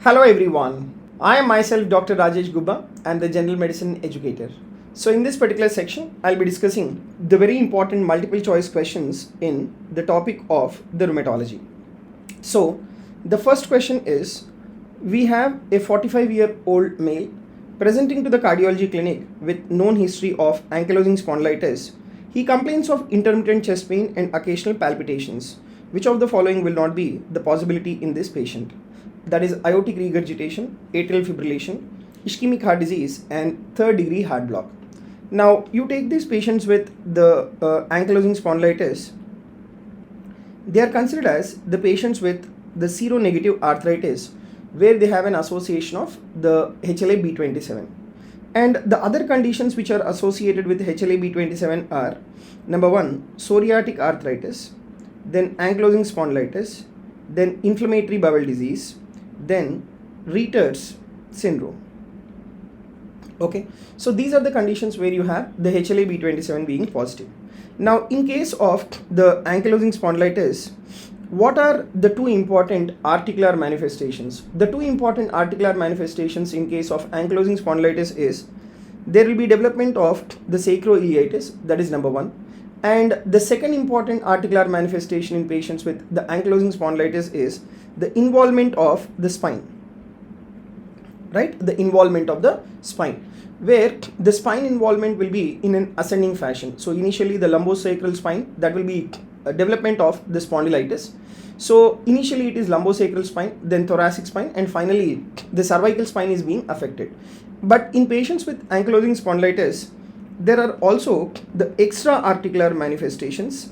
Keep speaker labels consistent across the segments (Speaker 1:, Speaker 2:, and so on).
Speaker 1: Hello everyone, I am myself Dr. �‌𝐼𝐴𝐺𝐵𝐽𝐼. I am the general medicine educator. So in this particular section, I'll be discussing the very important multiple choice questions in the topic of the rheumatology. So the first question is, we have a 45-year-old male presenting to the cardiology clinic with known history of ankylosing spondylitis. He complains of intermittent chest pain and occasional palpitations. Which of the following will not be the possibility in this patient? That is aortic regurgitation, atrial fibrillation, ischemic heart disease, and third degree heart block. Now you take these patients with the ankylosing spondylitis. They are considered as the patients with the seronegative arthritis, where they have an association of the 𝐒𝐴𝐫27. And the other conditions which are associated with 𝐒𝐴𝐫27 are, number one, psoriatic arthritis, then ankylosing spondylitis, then inflammatory bowel disease, then Rheumatoid syndrome. Okay, so these are the conditions where you have the 𝐒𝐴𝐵27 being positive. Now in case of the ankylosing spondylitis, what are the two important articular manifestations? The two important articular manifestations in case of ankylosing spondylitis is, there will be development of the sacroiliitis, that is number one. And the second important articular manifestation in patients with the ankylosing spondylitis is the involvement of the spine, right? The involvement of the spine, where the spine involvement will be in an ascending fashion. So initially the lumbosacral spine, that will be a development of the spondylitis. So initially it is lumbosacral spine, then thoracic spine, and finally the cervical spine is being affected. But in patients with ankylosing spondylitis, there are also the extra articular manifestations,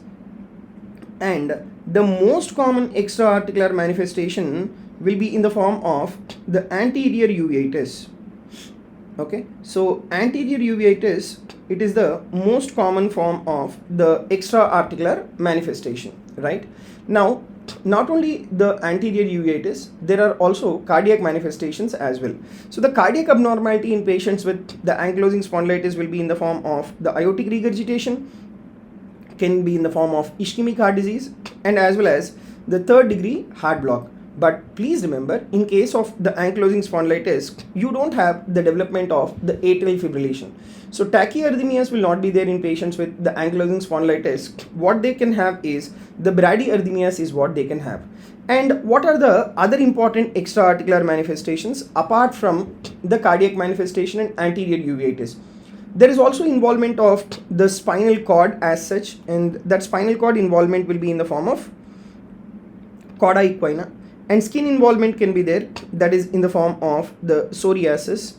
Speaker 1: and the most common extra articular manifestation will be in the form of the anterior uveitis. Okay, so anterior uveitis, it is the most common form of the extra articular manifestation, right? Now not only the anterior uveitis, there are also cardiac manifestations as well. So the cardiac abnormality in patients with the ankylosing spondylitis will be in the form of the aortic regurgitation, can be in the form of ischemic heart disease, and as well as the third degree heart block. But please remember, in case of the ankylosing spondylitis, you don't have the development of the atrial fibrillation. So tachyarrhythmias will not be there in patients with the ankylosing spondylitis. What they can have is the bradyarrhythmias is what they can have. And what are the other important extraarticular manifestations apart from the cardiac manifestation and anterior uveitis? There is also involvement of the spinal cord as such, and that spinal cord involvement will be in the form of cauda equina. And skin involvement can be there, that is in the form of the psoriasis,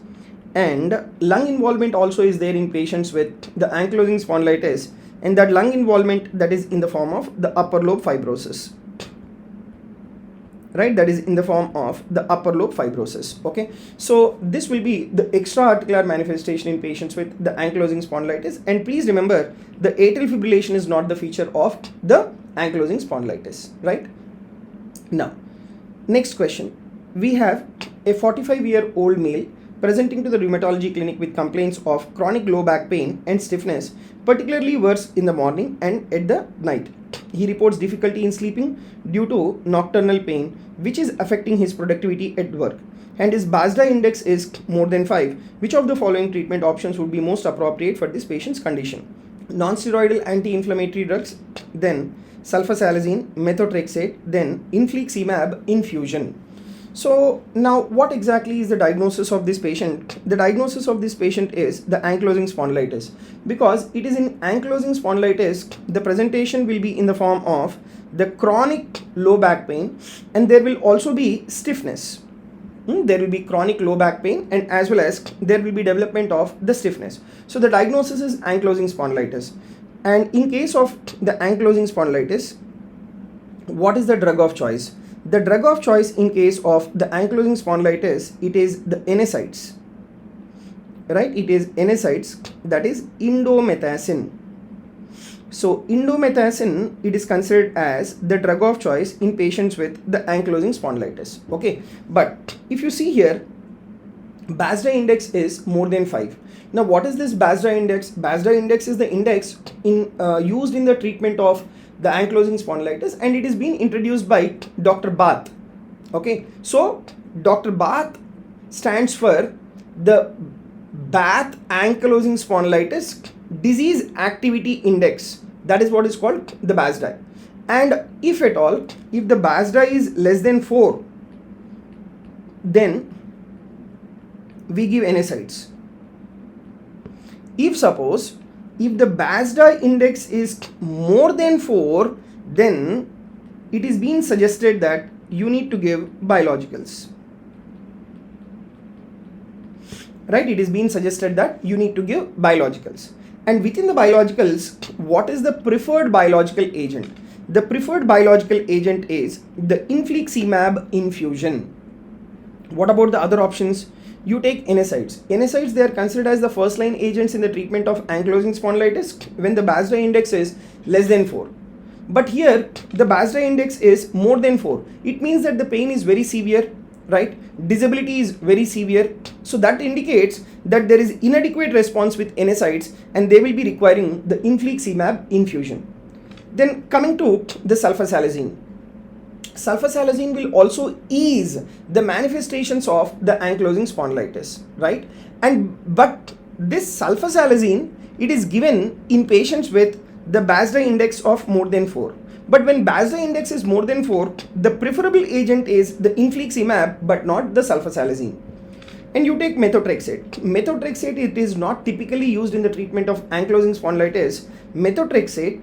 Speaker 1: and lung involvement also is there in patients with the ankylosing spondylitis, and that lung involvement, that is in the form of the upper lobe fibrosis, right? That is in the form of the upper lobe fibrosis. Okay, so this will be the extra articular manifestation in patients with the ankylosing spondylitis. And please remember, the atrial fibrillation is not the feature of the ankylosing spondylitis, right? Now next question, we have a 45-year-old male presenting to the rheumatology clinic with complaints of chronic low back pain and stiffness, particularly worse in the morning and at the night. He reports difficulty in sleeping due to nocturnal pain, which is affecting his productivity at work, and his BASDA index is more than 5. Which of the following treatment options would be most appropriate for this patient's condition? Non-steroidal anti-inflammatory drugs, then sulfasalazine, methotrexate, then infliximab infusion. So now what exactly is the diagnosis of this patient? The diagnosis of this patient is the ankylosing spondylitis, because it is in ankylosing spondylitis the presentation will be in the form of the chronic low back pain, and there will also be stiffness. There will be chronic low back pain, and as well as there will be development of the stiffness. So the diagnosis is ankylosing spondylitis. And in case of the ankylosing spondylitis, what is the drug of choice? The drug of choice in case of the ankylosing spondylitis, it is the NSAIDs, right? It is NSAIDs, that is indomethacin. So indomethacin, it is considered as the drug of choice in patients with the ankylosing spondylitis. Okay, but if you see here, BASDA index is more than 5. Now what is this BASDA index? BASDA index is the index used in the treatment of the ankylosing spondylitis, and it is being introduced by Dr. Bath. Okay, so Dr. Bath stands for the Bath Ankylosing Spondylitis Disease Activity Index. That is what is called the BASDI. And if at all, if the BASDI is less than 4, then we give NSAIDs. If suppose, if the BASDI index is more than 4, then it is being suggested that you need to give biologicals. Right? It is being suggested that you need to give biologicals. And within the biologicals, what is the preferred biological agent? The preferred biological agent is the infliximab infusion. What about the other options? You take NSAIDs. NSAIDs, they are considered as the first line agents in the treatment of ankylosing spondylitis when the BASDI index is less than 4. But here the BASDI index is more than 4. It means that the pain is very severe, right? Disability is very severe. So that indicates that there is inadequate response with NSAIDs and they will be requiring the infliximab infusion. Then coming to the sulfasalazine. Sulfasalazine will also ease the manifestations of the ankylosing spondylitis, right? But this sulfasalazine, it is given in patients with the BASDI index of more than 4. But when BASDI index is more than 4, the preferable agent is the infliximab but not the sulfasalazine. And you take methotrexate. Methotrexate, it is not typically used in the treatment of ankylosing spondylitis. Methotrexate,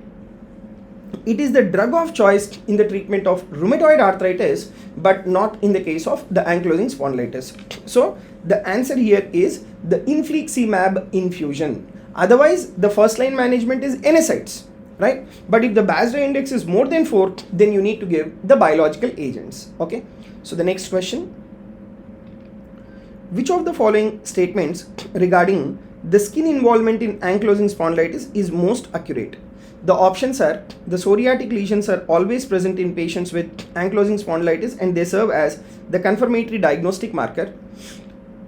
Speaker 1: it is the drug of choice in the treatment of rheumatoid arthritis but not in the case of the ankylosing spondylitis. So the answer here is the infliximab infusion. Otherwise, the first line management is NSAIDs, right? But if the BASDI index is more than 4, then you need to give the biological agents. Okay. So the next question: which of the following statements regarding the skin involvement in ankylosing spondylitis is most accurate? The options are: the psoriatic lesions are always present in patients with ankylosing spondylitis and they serve as the confirmatory diagnostic marker.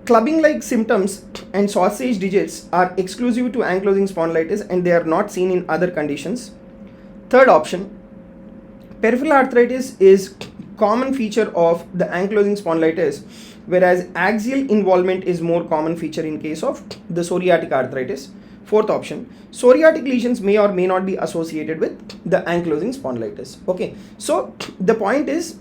Speaker 1: Clubbing-like symptoms and sausage digits are exclusive to ankylosing spondylitis and they are not seen in other conditions. Third option: peripheral arthritis is common feature of the ankylosing spondylitis, whereas axial involvement is more common feature in case of the psoriatic arthritis. Fourth option: psoriatic lesions may or may not be associated with the ankylosing spondylitis. Okay, so the point is,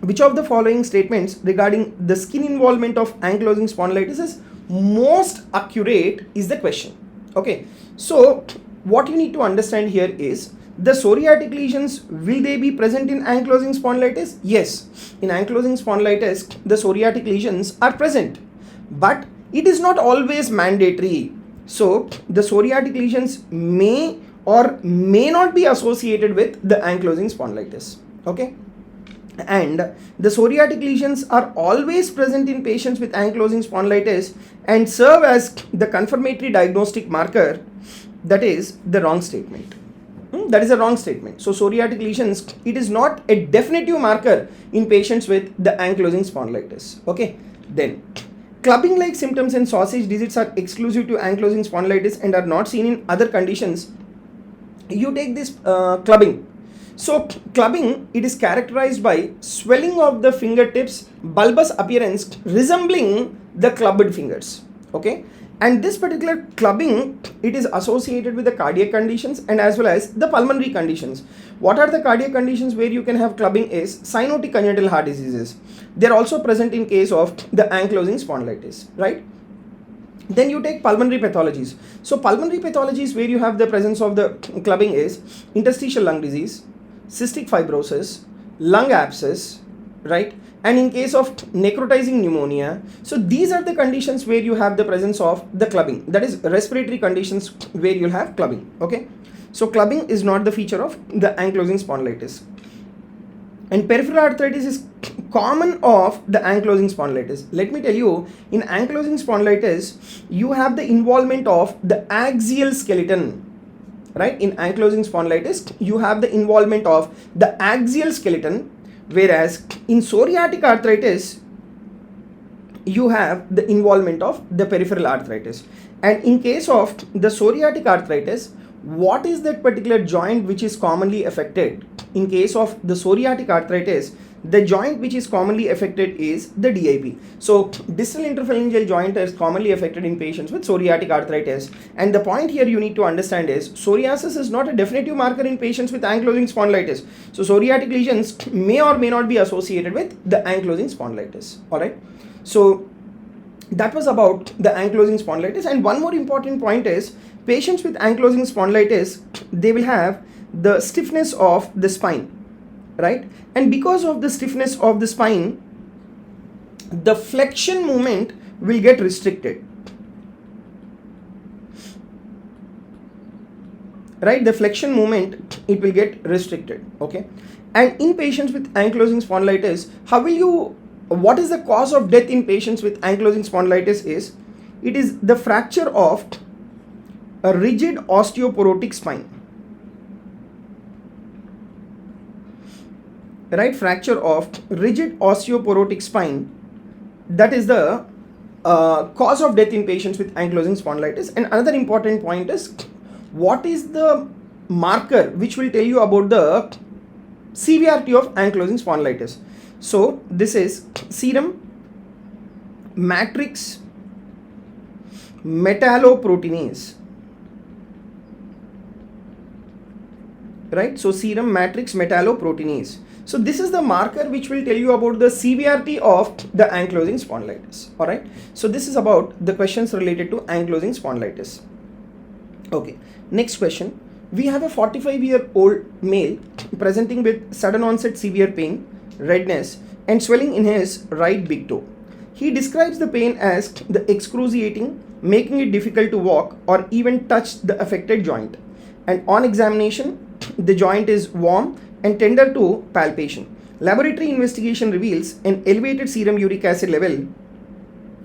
Speaker 1: which of the following statements regarding the skin involvement of ankylosing spondylitis is most accurate is the question. Okay, so what you need to understand here is the psoriatic lesions, will they be present in ankylosing spondylitis? Yes, in ankylosing spondylitis the psoriatic lesions are present, but it is not always mandatory. So the psoriatic lesions may or may not be associated with the ankylosing spondylitis. Okay, and the psoriatic lesions are always present in patients with ankylosing spondylitis and serve as the confirmatory diagnostic marker. That is the wrong statement. That is a wrong statement. So psoriatic lesions, it is not a definitive marker in patients with the ankylosing spondylitis. Okay, then clubbing like symptoms and sausage digits are exclusive to ankylosing spondylitis and are not seen in other conditions. You take this clubbing. So clubbing, it is characterized by swelling of the fingertips, bulbous appearance resembling the clubbed fingers. Okay, and this particular clubbing, it is associated with the cardiac conditions and as well as the pulmonary conditions. What are the cardiac conditions where you can have clubbing is cyanotic congenital heart diseases. They are also present in case of the ankylosing spondylitis, right? Then you take pulmonary pathologies. So pulmonary pathologies where you have the presence of the clubbing is interstitial lung disease, cystic fibrosis, lung abscess, right? And in case of necrotizing pneumonia, so these are the conditions where you have the presence of the clubbing. That is respiratory conditions where you'll have clubbing. Okay, so clubbing is not the feature of the ankylosing spondylitis. And peripheral arthritis is common of the ankylosing spondylitis. Let me tell you, in ankylosing spondylitis, you have the involvement of the axial skeleton. Right? In ankylosing spondylitis, you have the involvement of the axial skeleton, whereas in psoriatic arthritis, you have the involvement of the peripheral arthritis. And in case of the psoriatic arthritis, what is that particular joint which is commonly affected? In case of the psoriatic arthritis, the joint which is commonly affected is the DIP. So distal interphalangeal joint is commonly affected in patients with psoriatic arthritis. And the point here you need to understand is psoriasis is not a definitive marker in patients with ankylosing spondylitis. So psoriatic lesions may or may not be associated with the ankylosing spondylitis. Alright. So that was about the ankylosing spondylitis. And one more important point is patients with ankylosing spondylitis, they will have the stiffness of the spine, right? And because of the stiffness of the spine, the flexion movement will get restricted, right? The flexion movement, it will get restricted, okay? And in patients with ankylosing spondylitis, what is the cause of death in patients with ankylosing spondylitis is, it is the fracture of a rigid osteoporotic spine, right? Fracture of rigid osteoporotic spine, that is the cause of death in patients with ankylosing spondylitis. And another important point is, what is the marker which will tell you about the severity of ankylosing spondylitis? So this is serum matrix metalloproteinase, right? So serum matrix metalloproteinase. So this is the marker which will tell you about the severity of the ankylosing spondylitis. All right. So this is about the questions related to ankylosing spondylitis. Okay. Next question. We have a 45-year-old male presenting with sudden onset severe pain, redness, and swelling in his right big toe. He describes the pain as the excruciating, making it difficult to walk or even touch the affected joint. And on examination, the joint is warm and tender to palpation. Laboratory investigation reveals an elevated serum uric acid level.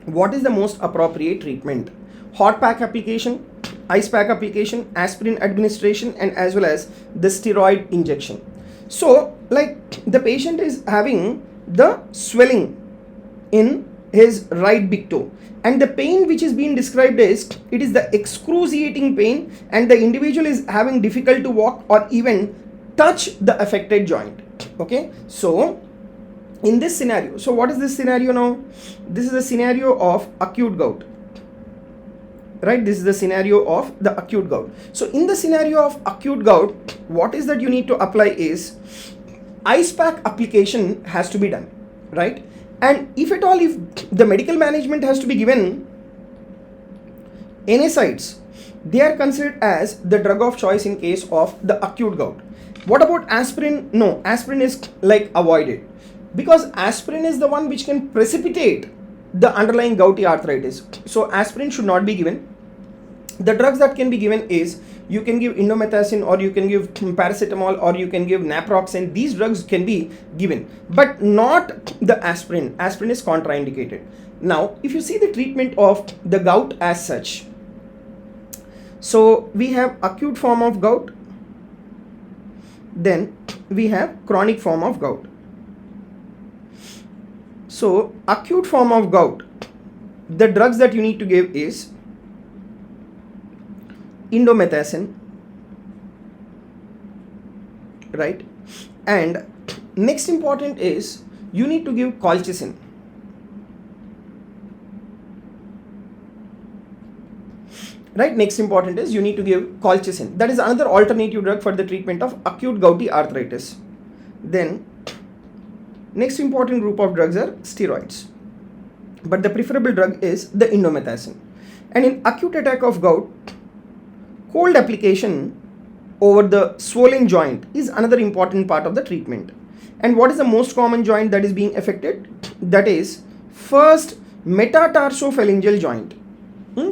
Speaker 1: What is the most appropriate treatment? Hot pack application, ice pack application, aspirin administration, and as well as the steroid injection. So like the patient is having the swelling in his right big toe, and the pain which is being described is, it is the excruciating pain, and the individual is having difficult to walk or even touch the affected joint. Okay, so in this scenario, so what is this scenario now? This is the scenario of acute gout, right? This is the scenario of the acute gout. So in the scenario of acute gout, what is that you need to apply is ice pack application has to be done, right? And if at all, if the medical management has to be given, NSAIDs, they are considered as the drug of choice in case of the acute gout. What about aspirin? No, aspirin is like avoided, because aspirin is the one which can precipitate the underlying gouty arthritis. So aspirin should not be given. The drugs that can be given is, you can give indomethacin, or you can give paracetamol, or you can give naproxen. These drugs can be given, but not the aspirin. Aspirin is contraindicated. Now, if you see the treatment of the gout as such, so we have acute form of gout, then we have chronic form of gout. So acute form of gout, the drugs that you need to give is indomethacin, right? And next important is, you need to give colchicine. Right, next important is, you need to give colchicine. That is another alternative drug for the treatment of acute gouty arthritis. Then next important group of drugs are steroids, but the preferable drug is the indomethacin. And in acute attack of gout, cold application over the swollen joint is another important part of the treatment. And what is the most common joint that is being affected? That is first metatarsophalangeal joint.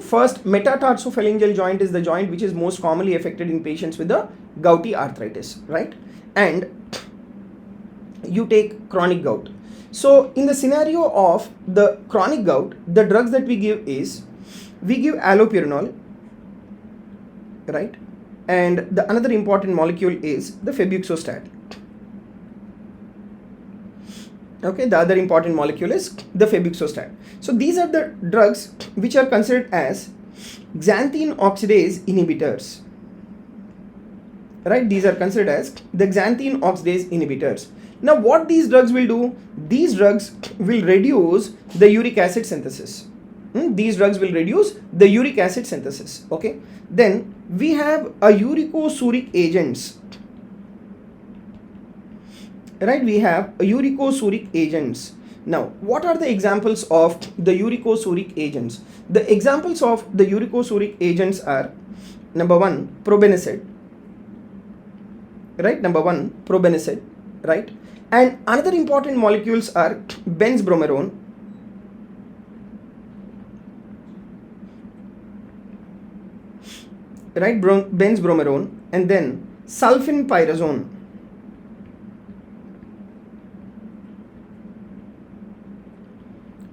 Speaker 1: First metatarsophalangeal joint is the joint which is most commonly affected in patients with the gouty arthritis, right? And you take chronic gout. So in the scenario of the chronic gout, the drugs that we give is, we give allopurinol, right? And the another important molecule is the febuxostat. Okay, the other important molecule is the febuxostat. So these are the drugs which are considered as xanthine oxidase inhibitors, right? These are considered as the xanthine oxidase inhibitors. Now what these drugs will do? These drugs will reduce the uric acid synthesis. These drugs will reduce the uric acid synthesis. Okay. Then we have a uricosuuric agents. Right, we have uricosuuric agents. Now, what are the examples of the uricosuuric agents? The examples of the uricosuuric agents are number 1, probenecid. Right, number 1, probenecid. Right, and another important molecules are benzbromarone, right, benzbromarone, and then sulfenpyrazone.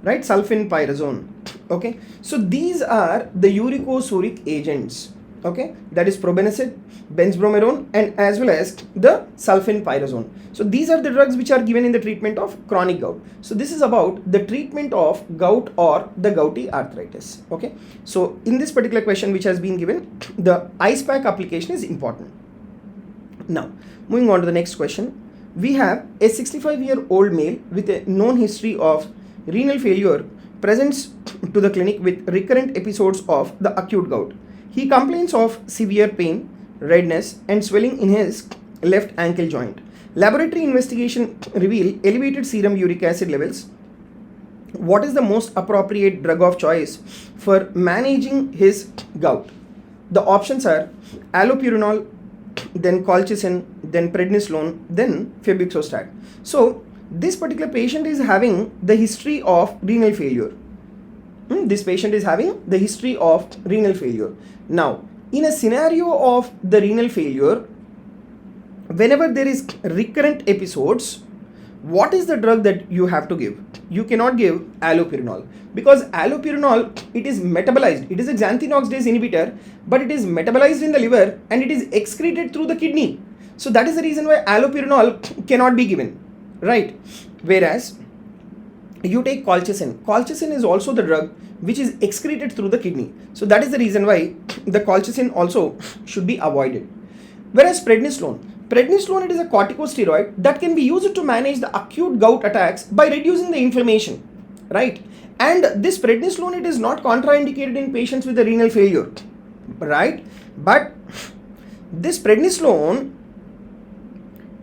Speaker 1: Right, sulfenpyrazone. Okay, so these are the uricosuuric agents. Okay, that is probenecid, benzbromarone, and as well as the sulfenpyrazone. So these are the drugs which are given in the treatment of chronic gout. So this is about the treatment of gout or the gouty arthritis. Okay, so in this particular question which has been given, the ice pack application is important. Now moving on to the next question, we have a 65-year-old male with a known history of renal failure presents to the clinic with recurrent episodes of the acute gout. He complains of severe pain, redness, and swelling in his left ankle joint. Laboratory investigation reveal elevated serum uric acid levels. What is the most appropriate drug of choice for managing his gout? The options are allopurinol, then colchicine, then prednisolone, then febuxostat. So this particular patient is having the history of renal failure. This patient is having the history of renal failure. Now, in a scenario of the renal failure, whenever there is recurrent episodes, what is the drug that you have to give? You cannot give allopurinol, because allopurinol, it is metabolized. It is a xanthine oxidase inhibitor, but it is metabolized in the liver and it is excreted through the kidney. So that is the reason why allopurinol cannot be given. Right, whereas you take colchicine. Colchicine is also the drug which is excreted through the kidney. So that is the reason why the colchicine also should be avoided. Whereas prednisolone, it is a corticosteroid that can be used to manage the acute gout attacks by reducing the inflammation. Right, and this prednisolone, it is not contraindicated in patients with a renal failure. Right, but this prednisolone,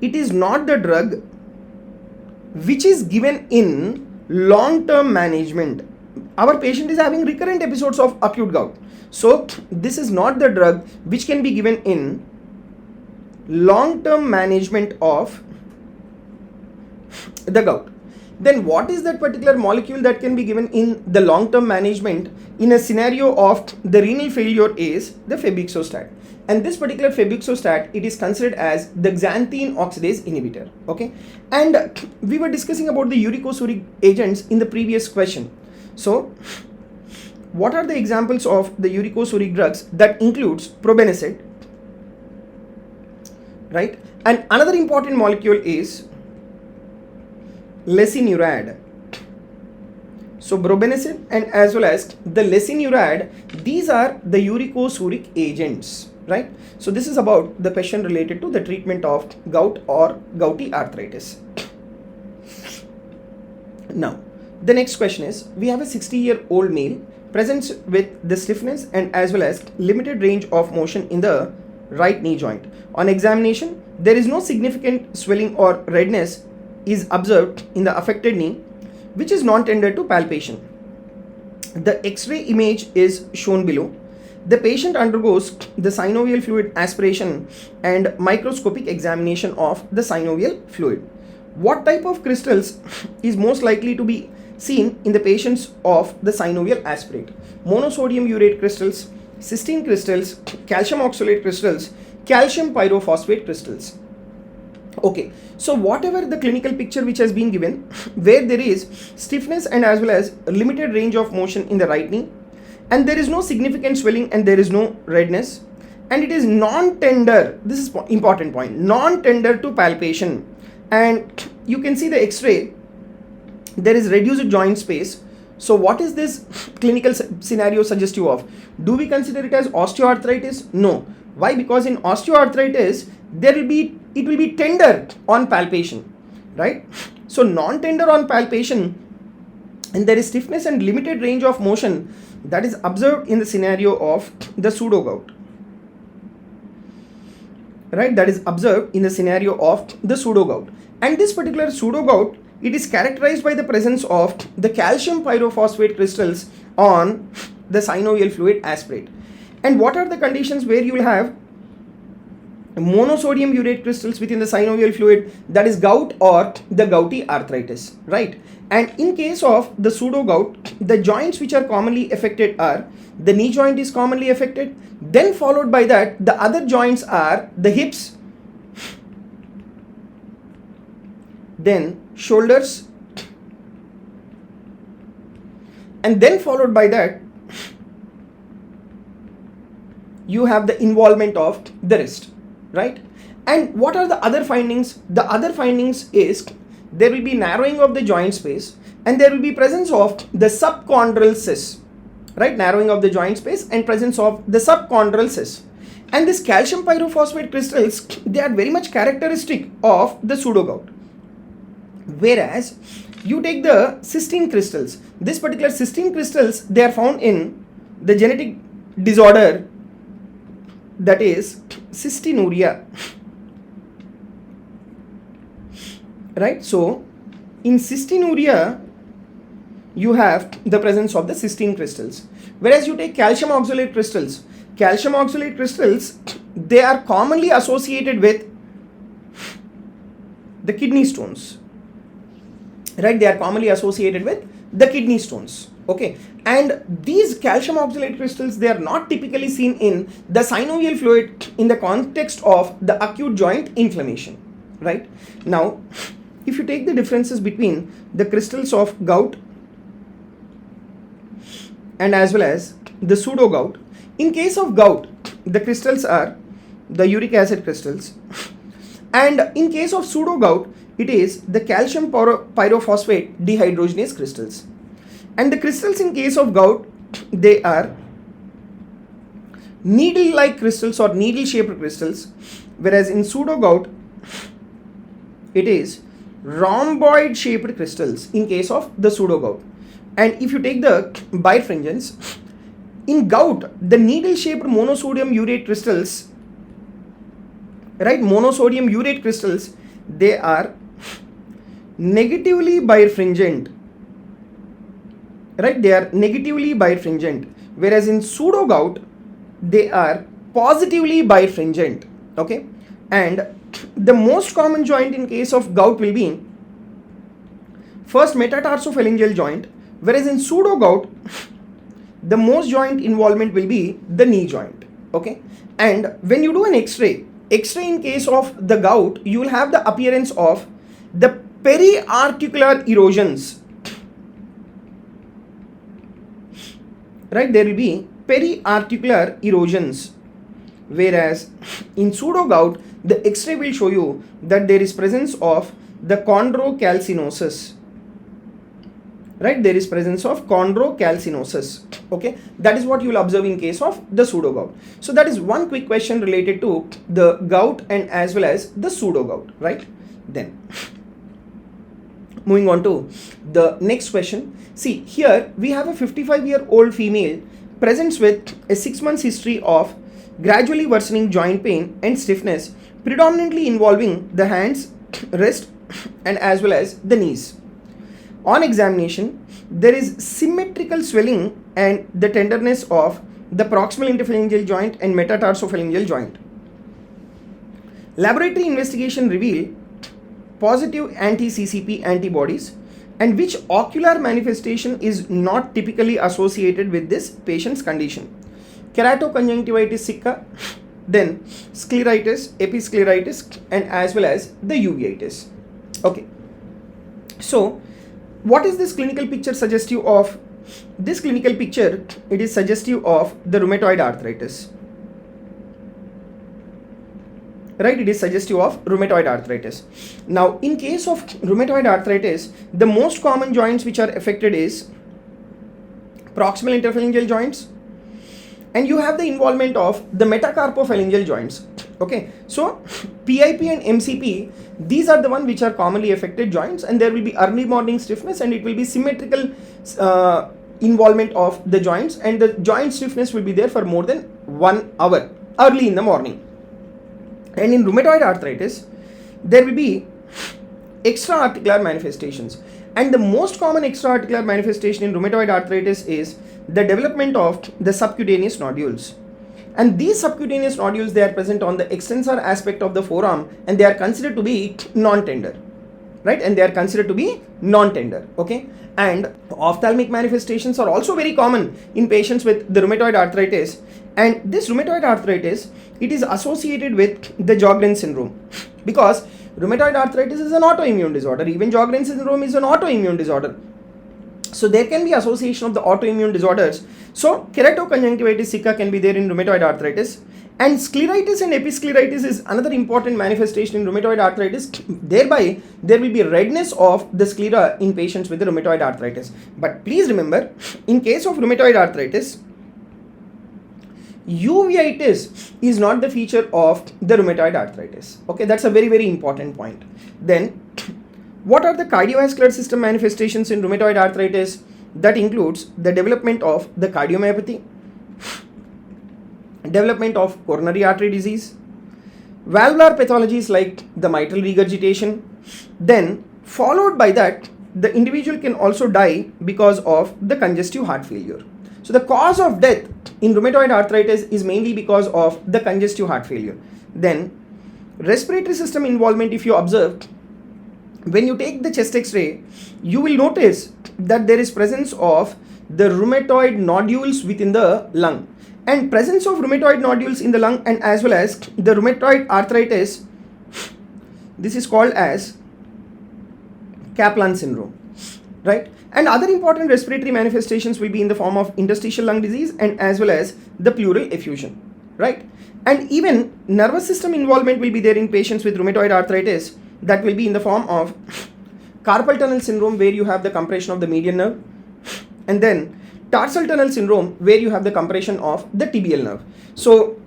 Speaker 1: it is not the drug which is given in long-term management. Our patient is having recurrent episodes of acute gout. So this is not the drug which can be given in long-term management of the gout. Then what is that particular molecule that can be given in the long-term management in a scenario of the renal failure is the febuxostat. And this particular febuxostat, it is considered as the xanthine oxidase inhibitor. Okay, and we were discussing about the uricosuuric agents in the previous question. So what are the examples of the uricosuuric drugs? That includes probenecid, right, and another important molecule is lesinurad. So probenecid and as well as the lesinurad, these are the uricosuuric agents. Right, so this is about the question related to the treatment of gout or gouty arthritis. Now the next question is, we have a 60-year-old male presents with the stiffness and as well as limited range of motion in the right knee joint. On examination, there is no significant swelling or redness is observed in the affected knee, which is non-tender to palpation. The X-ray image is shown below. The patient undergoes the synovial fluid aspiration and microscopic examination of the synovial fluid. What type of crystals is most likely to be seen in the patients of the synovial aspirate? Monosodium urate crystals, cysteine crystals, calcium oxalate crystals, calcium pyrophosphate crystals. Okay, so whatever the clinical picture which has been given, where there is stiffness and as well as limited range of motion in the right knee, and there is no significant swelling and there is no redness, and it is non-tender, this is important point, non-tender to palpation, and you can see the X-ray, there is reduced joint space. So what is this clinical scenario suggestive of? Do we consider it as osteoarthritis? No. Why? Because in osteoarthritis, it will be tender on palpation. right? So non-tender on palpation, and there is stiffness and limited range of motion that is observed in the scenario of the pseudogout, right? That is observed in the scenario of the pseudogout. And this particular pseudogout, it is characterized by the presence of the calcium pyrophosphate crystals on the synovial fluid aspirate. And what are the conditions where you will have monosodium urate crystals within the synovial fluid? That is gout or the gouty arthritis, right? And in case of the pseudogout, the joints which are commonly affected are the knee joint is commonly affected, then followed by that the other joints are the hips, then shoulders, and then followed by that you have the involvement of the wrist, right? And what are the other findings? The other findings is there will be narrowing of the joint space, and there will be presence of the subchondral cyst, right? Narrowing of the joint space and presence of the subchondral cyst. And this calcium pyrophosphate crystals, they are very much characteristic of the pseudogout. Whereas you take the cystine crystals, this particular cystine crystals, they are found in the genetic disorder that is cystinuria, right? So in cystinuria you have the presence of the cystine crystals. Whereas you take calcium oxalate crystals, they are commonly associated with the kidney stones, right? They are commonly associated with the kidney stones, okay? And these calcium oxalate crystals, they are not typically seen in the synovial fluid in the context of the acute joint inflammation, right? Now if you take the differences between the crystals of gout and as well as the pseudogout, in case of gout the crystals are the uric acid crystals, and in case of pseudogout it is the calcium pyrophosphate dehydrogenase crystals. And the crystals in case of gout, they are needle-like crystals or needle-shaped crystals, whereas in pseudogout it is rhomboid-shaped crystals in case of the pseudogout. And if you take the birefringence, in gout the needle-shaped monosodium urate crystals, right? Monosodium urate crystals, they are negatively birefringent, right? They are negatively birefringent, whereas in pseudogout they are positively birefringent, okay? And the most common joint in case of gout will be first metatarsophalangeal joint, whereas in pseudogout the most joint involvement will be the knee joint, okay? And when you do an X-ray in case of the gout, you will have the appearance of the periarticular erosions, right? There will be periarticular erosions, whereas in pseudogout the X-ray will show you that there is presence of the chondrocalcinosis, right? There is presence of chondrocalcinosis, okay? That is what you will observe in case of the pseudogout. So that is one quick question related to the gout and as well as the pseudogout, right? Then moving on to the next question. See, here we have a 55-year-old female presents with a 6 months history of gradually worsening joint pain and stiffness, predominantly involving the hands, wrist and as well as the knees. On examination, there is symmetrical swelling and the tenderness of the proximal interphalangeal joint and metatarsophalangeal joint. Laboratory investigation revealed positive anti-CCP antibodies, and which ocular manifestation is not typically associated with this patient's condition? Keratoconjunctivitis sicca, then scleritis, episcleritis and as well as the uveitis. Okay, so what is this clinical picture suggestive of? This clinical picture, it is suggestive of the rheumatoid arthritis, right? It is suggestive of rheumatoid arthritis. Now in case of rheumatoid arthritis, the most common joints which are affected is proximal interphalangeal joints, and you have the involvement of the metacarpophalangeal joints. Okay, so PIP and MCP, these are the one which are commonly affected joints, and there will be early morning stiffness, and it will be symmetrical involvement of the joints, and the joint stiffness will be there for more than 1 hour early in the morning. And in rheumatoid arthritis, there will be extra-articular manifestations, and the most common extra-articular manifestation in rheumatoid arthritis is the development of the subcutaneous nodules. And these subcutaneous nodules, they are present on the extensor aspect of the forearm, and they are considered to be non-tender, right? And they are considered to be non-tender, okay? And ophthalmic manifestations are also very common in patients with the rheumatoid arthritis. And this rheumatoid arthritis, it is associated with the Sjögren's syndrome, because rheumatoid arthritis is an autoimmune disorder. Even Sjögren's syndrome is an autoimmune disorder. So there can be association of the autoimmune disorders. So 𝗑𝐻𝐼𝐻𝐿 can be there in rheumatoid arthritis, and scleritis and episcleritis is another important manifestation in rheumatoid arthritis. Thereby there will be redness of the sclera in patients with the rheumatoid arthritis. But please remember, in case of rheumatoid arthritis, uveitis is not the feature of the rheumatoid arthritis. Okay, that's a very, very important point. Then what are the cardiovascular system manifestations in rheumatoid arthritis? That includes the development of the cardiomyopathy, development of coronary artery disease, valvular pathologies like the mitral regurgitation. Then followed by that, the individual can also die because of the congestive heart failure. So the cause of death in rheumatoid arthritis is mainly because of the congestive heart failure. Then respiratory system involvement, if you observe, when you take the chest x-ray, you will notice that there is presence of the rheumatoid nodules within the lung, and presence of rheumatoid nodules in the lung, and as well as the rheumatoid arthritis, this is called as Kaplan syndrome, right? And other important respiratory manifestations will be in the form of interstitial lung disease and as well as the pleural effusion, right? And even nervous system involvement will be there in patients with rheumatoid arthritis. That will be in the form of carpal tunnel syndrome, where you have the compression of the median nerve, and then tarsal tunnel syndrome, where you have the compression of the tibial nerve. So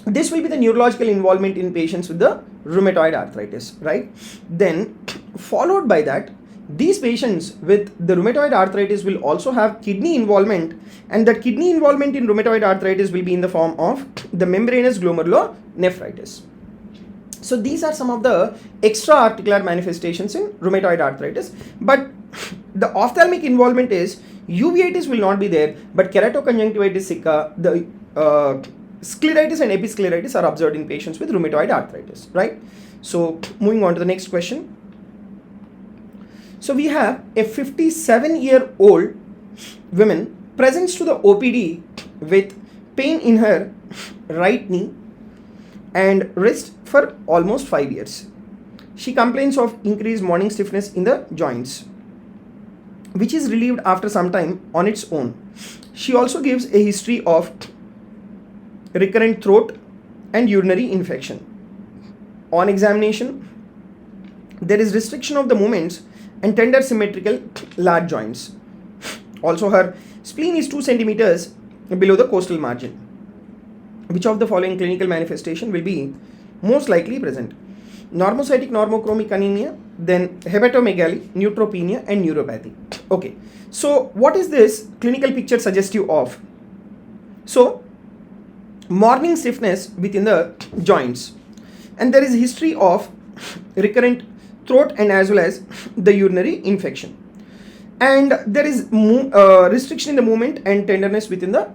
Speaker 1: this will be the neurological involvement in patients with the rheumatoid arthritis, right? Then followed by that, these patients with the rheumatoid arthritis will also have kidney involvement, and that kidney involvement in rheumatoid arthritis will be in the form of the membranous glomerulonephritis. So these are some of the extra-articular manifestations in rheumatoid arthritis. But the ophthalmic involvement is uveitis will not be there, but keratoconjunctivitis sicca, the scleritis and episcleritis are observed in patients with rheumatoid arthritis, right? So moving on to the next question. So we have a 57-year-old woman presents to the OPD with pain in her right knee and wrist for almost 5 years. She complains of increased morning stiffness in the joints, which is relieved after some time on its own. She also gives a history of recurrent throat and urinary infection. On examination, there is restriction of the movements and tender symmetrical large joints. Also, her spleen is 2 centimeters below the costal margin. Which of the following clinical manifestation will be most likely present? Normocytic normochromic anemia, then hepatomegaly, neutropenia, and neuropathy. Okay, so what is this clinical picture suggestive of? So morning stiffness within the joints, and there is history of recurrent throat and as well as the urinary infection, and there is restriction in the movement and tenderness within the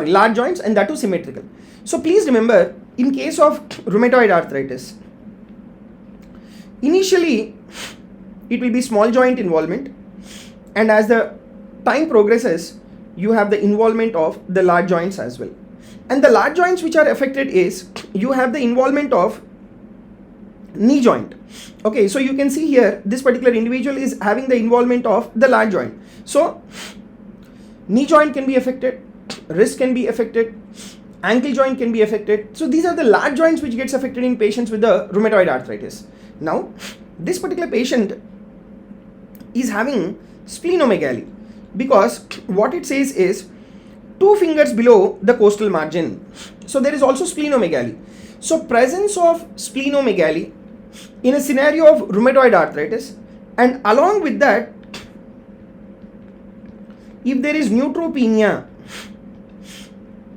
Speaker 1: large joints, and that too symmetrical. So please remember, in case of rheumatoid arthritis, initially it will be small joint involvement, and as the time progresses, you have the involvement of the large joints as well. And the large joints which are affected is, you have the involvement of knee joint. Okay, so you can see here, this particular individual is having the involvement of the large joint. So knee joint can be affected, wrist can be affected, ankle joint can be affected. So these are the large joints which gets affected in patients with the rheumatoid arthritis. Now, this particular patient is having splenomegaly, because what it says is 2 fingers below the costal margin. So there is also splenomegaly. So presence of splenomegaly in a scenario of rheumatoid arthritis, and along with that, if there is neutropenia,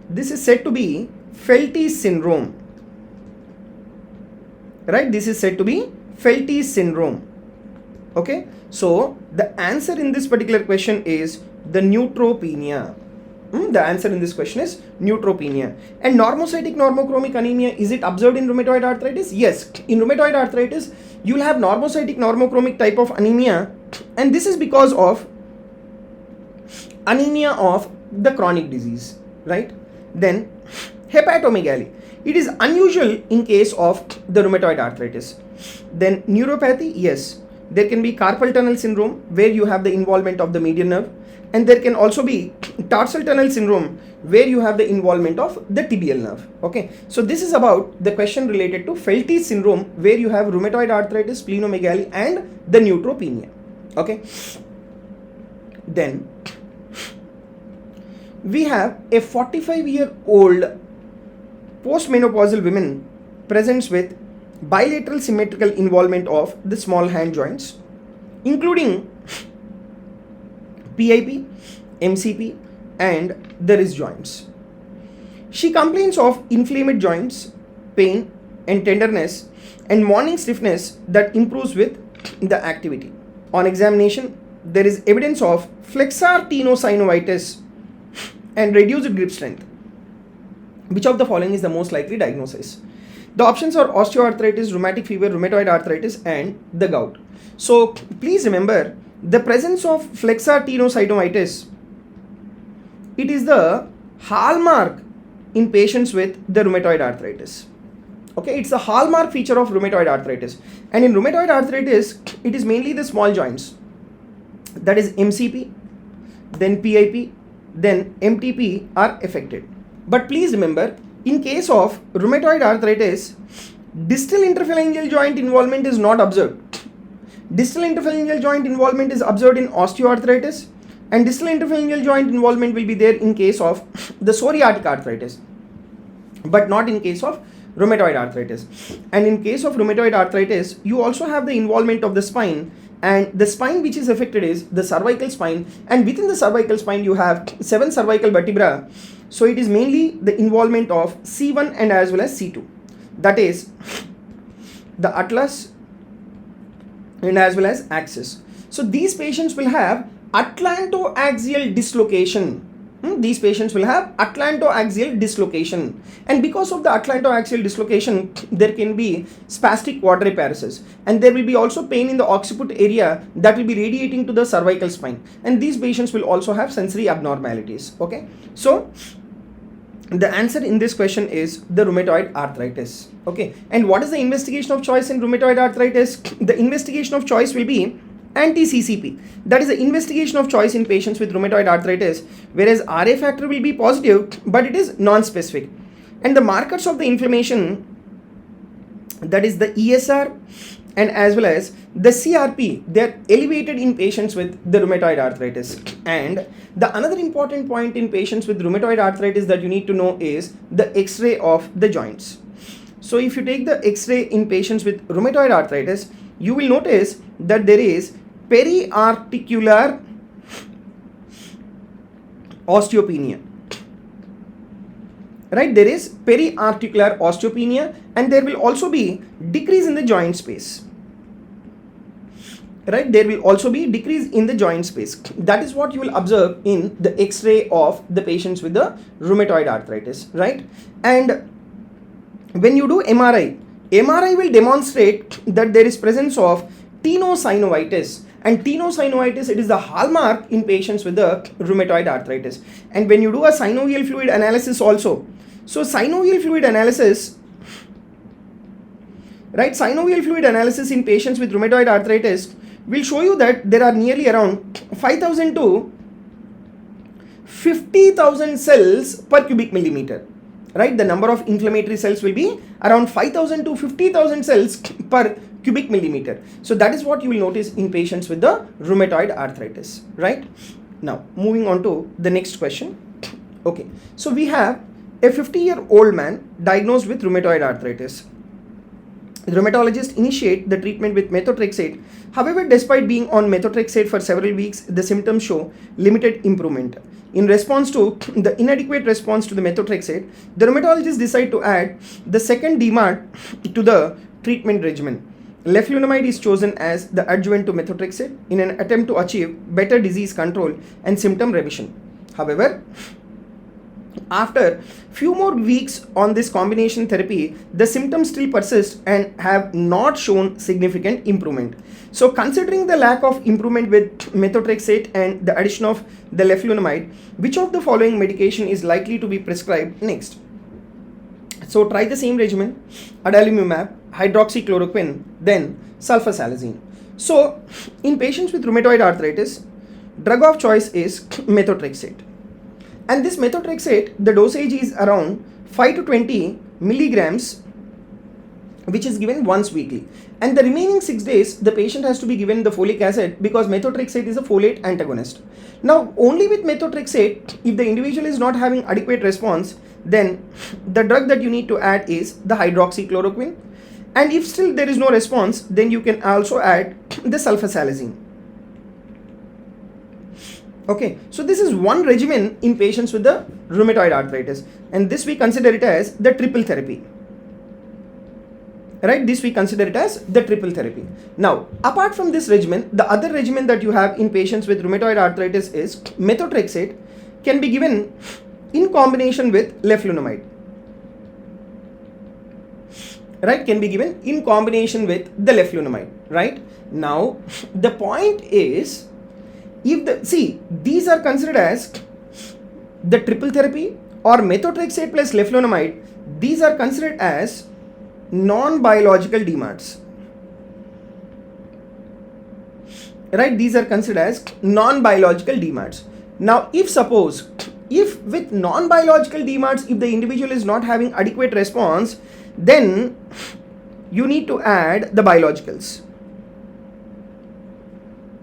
Speaker 1: this is said to be Felty syndrome, right? This is said to be Felty syndrome. Okay, so the answer in this particular question is the neutropenia. The answer in this question is neutropenia. And normocytic normochromic anemia, is it observed in rheumatoid arthritis? Yes, in rheumatoid arthritis you will have normocytic normochromic type of anemia, and this is because of anemia of the chronic disease, right? Then hepatomegaly, it is unusual in case of the rheumatoid arthritis. Then neuropathy, yes, there can be carpal tunnel syndrome where you have the involvement of the median nerve, and there can also be tarsal tunnel syndrome where you have the involvement of the tibial nerve. Okay, so this is about the question related to Felty syndrome where you have rheumatoid arthritis, splenomegaly and the neutropenia. Okay, then we have a 45-year-old postmenopausal woman presents with bilateral symmetrical involvement of the small hand joints, including PIP, MCP and the wrist joints. She complains of inflamed joints, pain and tenderness and morning stiffness that improves with the activity. On examination, there is evidence of flexor tenosynovitis and reduced grip strength. Which of the following is the most likely diagnosis? The options are osteoarthritis, rheumatic fever, rheumatoid arthritis and the gout. So please remember, the presence of flexor tenosynovitis, it is the hallmark in patients with the rheumatoid arthritis. Okay, it's the hallmark feature of rheumatoid arthritis, and in rheumatoid arthritis it is mainly the small joints, that is MCP, then PIP, then MTP are affected. But please remember, in case of rheumatoid arthritis, distal interphalangeal joint involvement is not observed. Distal interphalangeal joint involvement is observed in osteoarthritis, and distal interphalangeal joint involvement will be there in case of the psoriatic arthritis, but not in case of rheumatoid arthritis. And in case of rheumatoid arthritis, you also have the involvement of the spine, and the spine which is affected is the cervical spine, and within the cervical spine you have 7 cervical vertebra. So it is mainly the involvement of C1 and as well as C2, that is the atlas and as well as axis. So these patients will have atlantoaxial dislocation. These patients will have atlantoaxial dislocation, and because of the atlantoaxial dislocation there can be spastic quadriparesis, and there will be also pain in the occiput area that will be radiating to the cervical spine, and these patients will also have sensory abnormalities. Okay, so the answer in this question is the rheumatoid arthritis. Okay, and what is the investigation of choice in rheumatoid arthritis? The investigation of choice will be anti-CCP, that is the investigation of choice in patients with rheumatoid arthritis, whereas RA factor will be positive but it is non-specific, and the markers of the inflammation, that is the ESR and as well as the CRP, they are elevated in patients with the rheumatoid arthritis. And the another important point in patients with rheumatoid arthritis that you need to know is the X-ray of the joints. So if you take the X-ray in patients with rheumatoid arthritis, you will notice that there is periarticular osteopenia, right? There is periarticular osteopenia, and there will also be decrease in the joint space, right? There will also be decrease in the joint space. That is what you will observe in the X-ray of the patients with the rheumatoid arthritis, right? And when you do MRI will demonstrate that there is presence of tenosynovitis, and tenosynovitis, it is the hallmark in patients with the rheumatoid arthritis. And when you do a synovial fluid analysis also, so synovial fluid analysis, right, synovial fluid analysis in patients with rheumatoid arthritis will show you that there are nearly around 5,000 to 50,000 cells per cubic millimeter, right? The number of inflammatory cells will be around 5,000 to 50,000 cells per cubic millimeter. So that is what you will notice in patients with the rheumatoid arthritis, right? Now moving on to the next question. Okay, so we have a 50-year-old man diagnosed with rheumatoid arthritis. The rheumatologist initiate the treatment with methotrexate. However, despite being on methotrexate for several weeks, the symptoms show limited improvement. In response to the inadequate response to the methotrexate, the rheumatologist decide to add the second DMARD to the treatment regimen. Leflunomide is chosen as the adjuvant to methotrexate in an attempt to achieve better disease control and symptom remission. However, after few more weeks on this combination therapy, the symptoms still persist and have not shown significant improvement. So considering the lack of improvement with methotrexate and the addition of the leflunomide, which of the following medication is likely to be prescribed next? So try the same regimen: adalimumab, hydroxychloroquine, then sulfasalazine. So in patients with rheumatoid arthritis, drug of choice is methotrexate. And this methotrexate, the dosage is around 5 to 20 milligrams, which is given once weekly. And the remaining 6 days, the patient has to be given the folic acid because methotrexate is a folate antagonist. Now, only with methotrexate, if the individual is not having adequate response, then the drug that you need to add is the hydroxychloroquine. And if still there is no response, then you can also add the sulfasalazine. Okay, so this is one regimen in patients with the rheumatoid arthritis, and this we consider it as the triple therapy. Right, this we consider it as the triple therapy. Now, apart from this regimen, the other regimen that you have in patients with rheumatoid arthritis is methotrexate can be given in combination with leflunomide. Right, can be given in combination with the leflunomide. Right, now the point is, these are considered as the triple therapy or methotrexate plus leflunomide. These are considered as non-biological DMARDs. Right, these are considered as non-biological DMARDs. Now, if with non-biological DMARDs, if the individual is not having adequate response, then you need to add the biologicals.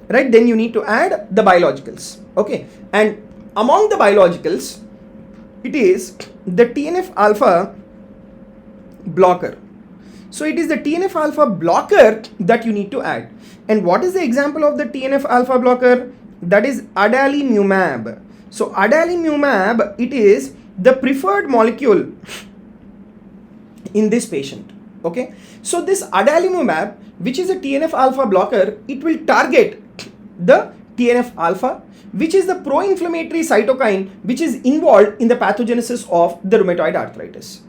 Speaker 1: Right, then you need to add the biologicals. Okay, and among the biologicals, it is the TNF alpha blocker. So it is the TNF alpha blocker that you need to add. And what is the example of the TNF alpha blocker? That is adalimumab. So adalimumab, it is the preferred molecule in this patient. Okay, so this adalimumab, which is a TNF alpha blocker, it will target the TNF alpha, which is the pro-inflammatory cytokine which is involved in the pathogenesis of the rheumatoid arthritis.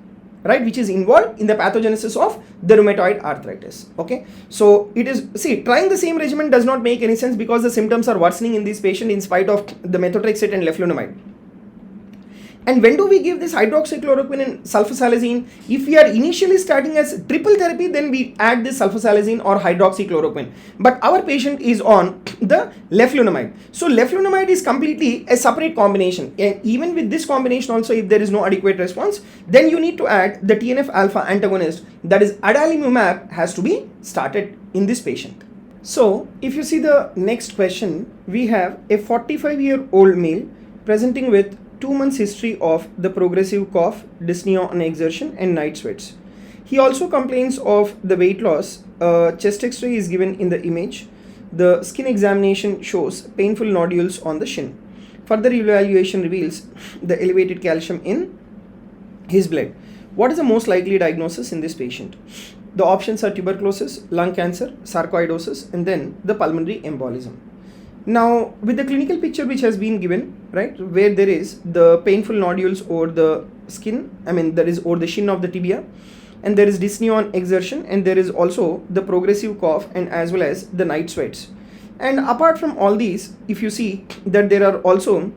Speaker 1: Right, which is involved in the pathogenesis of the rheumatoid arthritis. Okay, so it is, trying the same regimen does not make any sense because the symptoms are worsening in this patient in spite of the methotrexate and leflunomide. And when do we give this hydroxychloroquine and sulfasalazine? If we are initially starting as triple therapy, then we add this sulfasalazine or hydroxychloroquine. But our patient is on the leflunomide. So leflunomide is completely a separate combination. And even with this combination also, if there is no adequate response, then you need to add the TNF alpha antagonist, that is adalimumab, has to be started in this patient. So if you see the next question, we have a 45-year-old male presenting with 2 months history of the progressive cough, dyspnea on exertion and night sweats. He also complains of the weight loss. Chest x-ray is given in the image. The skin examination shows painful nodules on the shin. Further evaluation reveals the elevated calcium in his blood. What is the most likely diagnosis in this patient? The options are tuberculosis, lung cancer, sarcoidosis, and then the pulmonary embolism. Now, with the clinical picture which has been given, right, where there is the painful nodules over the skin, there is over the shin of the tibia, and there is dyspnea on exertion, and there is also the progressive cough and as well as the night sweats. And apart from all these, if you see that there are also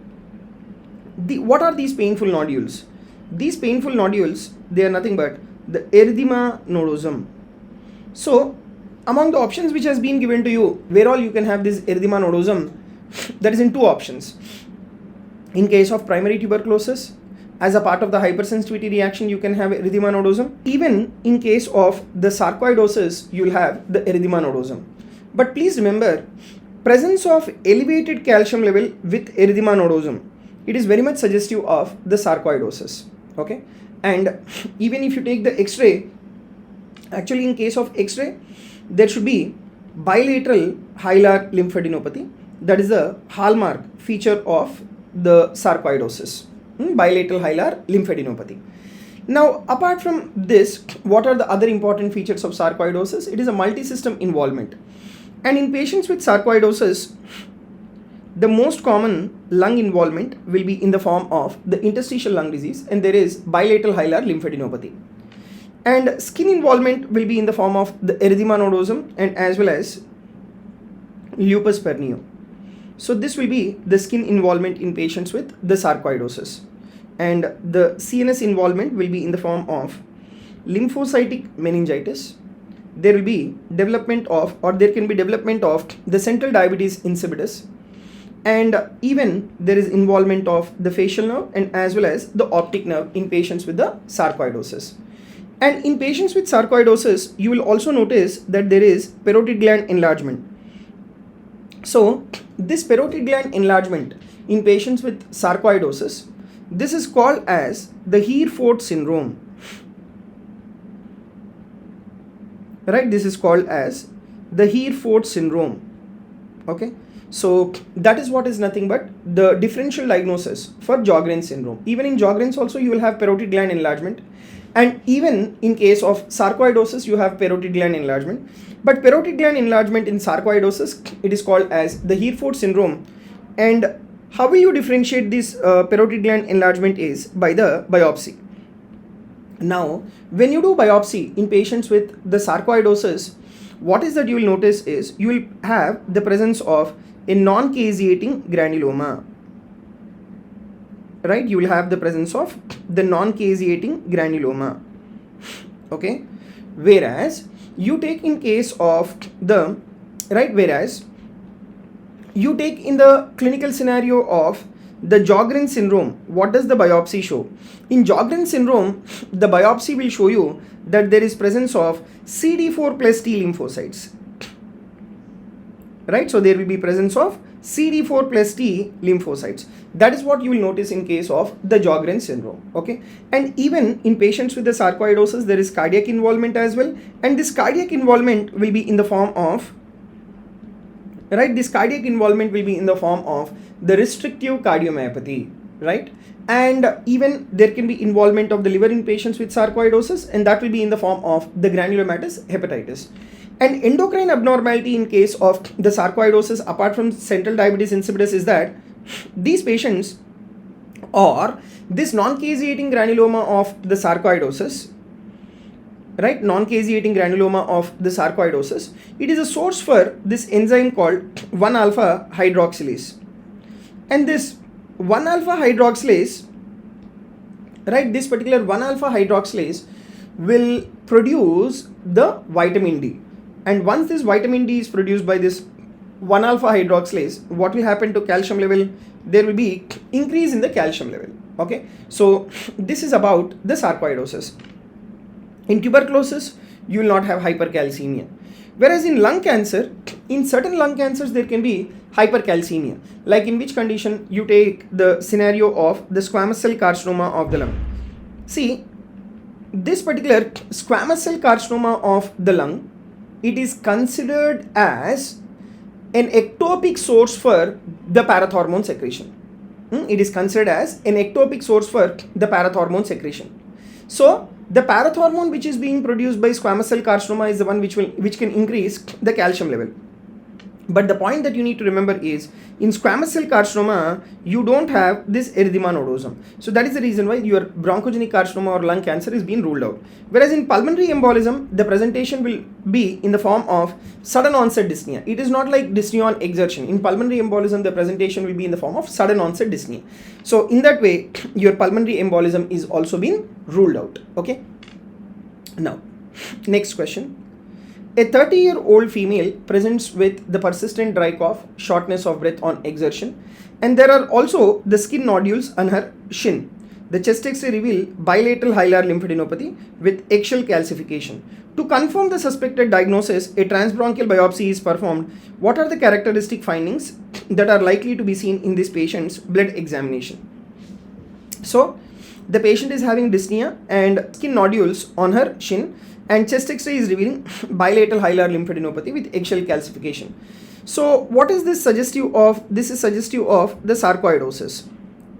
Speaker 1: what are these painful nodules? These painful nodules, they are nothing but the erythema nodosum. So among the options which has been given to you, where all you can have this erythema nodosum, that is in 2 options. In case of primary tuberculosis, as a part of the hypersensitivity reaction, you can have erythema nodosum. Even in case of the sarcoidosis, you will have the erythema nodosum. But please remember, presence of elevated calcium level with erythema nodosum, it is very much suggestive of the sarcoidosis. Okay, and even if you take the X-ray, actually in case of X-ray, there should be bilateral hilar lymphadenopathy. That is the hallmark feature of the sarcoidosis, bilateral hilar lymphadenopathy. Now, apart from this, what are the other important features of sarcoidosis? It is a multi-system involvement. And in patients with sarcoidosis, the most common lung involvement will be in the form of the interstitial lung disease, and there is bilateral hilar lymphadenopathy. And skin involvement will be in the form of the erythema nodosum and as well as lupus pernio. So this will be the skin involvement in patients with the sarcoidosis. And the CNS involvement will be in the form of lymphocytic meningitis. There will be development of, or there can be development of the central diabetes insipidus, and even there is involvement of the facial nerve and as well as the optic nerve in patients with the sarcoidosis. And in patients with sarcoidosis, you will also notice that there is parotid gland enlargement. So this parotid gland enlargement in patients with sarcoidosis, this is called as the Hereford syndrome. Right, this is called as the Hereford syndrome. Okay, so that is what is nothing but the differential diagnosis for Sjögren's syndrome. Even in Sjögren's also you will have parotid gland enlargement, and even in case of sarcoidosis you have parotid gland enlargement. But parotid gland enlargement in sarcoidosis, it is called as the Hereford syndrome. And how will you differentiate this parotid gland enlargement is by the biopsy. Now, when you do biopsy in patients with the sarcoidosis, what is that you will notice is you will have the presence of a non-caseating granuloma. Right, you will have the presence of the non-caseating granuloma. Okay, whereas you take in case of the whereas you take in the clinical scenario of the Sjögren's syndrome, what does the biopsy show? In Sjögren's syndrome, the biopsy will show you that there is presence of CD4 plus T lymphocytes. Right, so there will be presence of CD4 plus T lymphocytes. That is what you will notice in case of the Sjögren's syndrome. Okay, and even in patients with the sarcoidosis, there is cardiac involvement as well, and this cardiac involvement will be in the form of the restrictive cardiomyopathy, right? And even there can be involvement of the liver in patients with sarcoidosis, and that will be in the form of the granulomatous hepatitis. And endocrine abnormality in case of the sarcoidosis, apart from central diabetes insipidus, is that these patients, or this non-caseating granuloma of the sarcoidosis, right, non-caseating granuloma of the sarcoidosis, it is a source for this enzyme called 1-alpha hydroxylase. And this 1-alpha hydroxylase, right, this particular 1-alpha hydroxylase will produce the vitamin D. And once this vitamin D is produced by this 1-alpha hydroxylase, what will happen to calcium level? There will be increase in the calcium level. Okay, so this is about the sarcoidosis. In tuberculosis, you will not have hypercalcemia. Whereas in lung cancer, in certain lung cancers, there can be hypercalcemia. Like in which condition you take the scenario of the squamous cell carcinoma of the lung. See, this particular squamous cell carcinoma of the lung, it is considered as an ectopic source for the parathormone secretion. It is considered as an ectopic source for the parathormone secretion. So the parathormone which is being produced by squamous cell carcinoma is the one which can increase the calcium level. But the point that you need to remember is, in squamous cell carcinoma, you don't have this erythema nodosum. So that is the reason why your bronchogenic carcinoma or lung cancer is being ruled out. Whereas in pulmonary embolism, the presentation will be in the form of sudden onset dyspnea. It is not like dyspnea on exertion. In pulmonary embolism, the presentation will be in the form of sudden onset dyspnea. So in that way, your pulmonary embolism is also being ruled out. Okay. Now, next question. A 30-year-old female presents with the persistent dry cough, shortness of breath on exertion, and there are also the skin nodules on her shin. The chest X-ray reveal bilateral hilar lymphadenopathy with eggshell calcification. To confirm the suspected diagnosis, a transbronchial biopsy is performed. What are the characteristic findings that are likely to be seen in this patient's blood examination? So, The patient is having dyspnea and skin nodules on her shin, and chest X-ray is revealing bilateral hilar lymphadenopathy with eggshell calcification. So what is this suggestive of? This is suggestive of the sarcoidosis,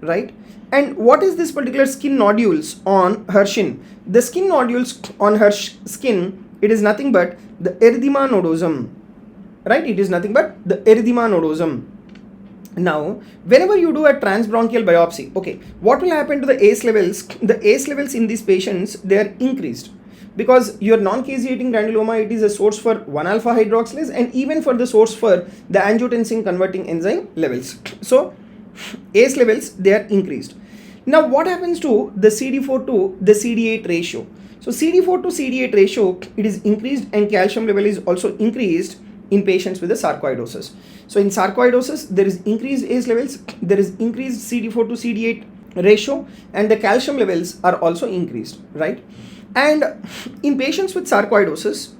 Speaker 1: right? And what is this particular skin nodules on her shin? The skin nodules on her skin, it is nothing but the erythema nodosum, right? It is nothing but the erythema nodosum. Now, whenever you do a transbronchial biopsy, okay, what will happen to the ACE levels? The ACE levels in these patients, they are increased, because your non-caseating granuloma, it is a source for 1-alpha hydroxylase and even for the source for the angiotensin converting enzyme levels. So ACE levels, they are increased. Now what happens to the CD4 to the CD8 ratio? So CD4 to CD8 ratio, it is increased, and calcium level is also increased in patients with the sarcoidosis. So in sarcoidosis, there is increased ACE levels, there is increased CD4 to CD8 ratio, and the calcium levels are also increased, right? And in patients with sarcoidosis,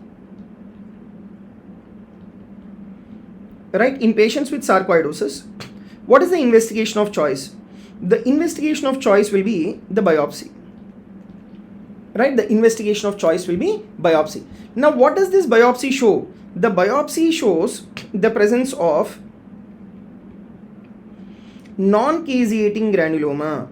Speaker 1: right, in patients with sarcoidosis, what is the investigation of choice? The investigation of choice will be the biopsy, right? The investigation of choice will be biopsy. Now what does this biopsy show? The biopsy shows the presence of non-caseating granuloma,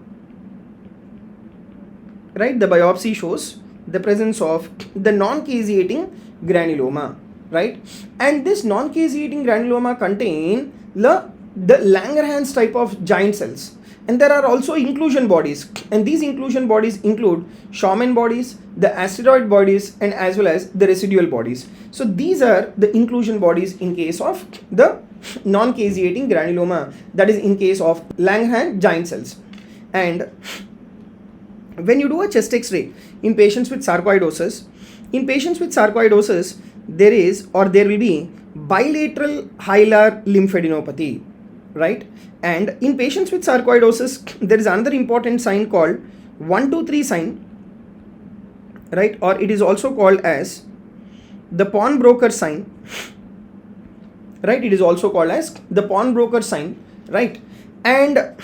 Speaker 1: right? The biopsy shows the presence of the non-caseating granuloma, right? And this non-caseating granuloma contain the Langerhans type of giant cells. And there are also inclusion bodies, and these inclusion bodies include Schwann bodies, the asteroid bodies, and as well as the residual bodies. So these are the inclusion bodies in case of the non-caseating granuloma, that is in case of Langerhans giant cells. And when you do a chest X-ray in patients with sarcoidosis, there is or there will be bilateral hilar lymphadenopathy, right? And in patients with sarcoidosis, there is another important sign called 1-2-3 sign, right? Or it is also called as the pawnbroker sign, right? It is also called as the pawnbroker sign, right? And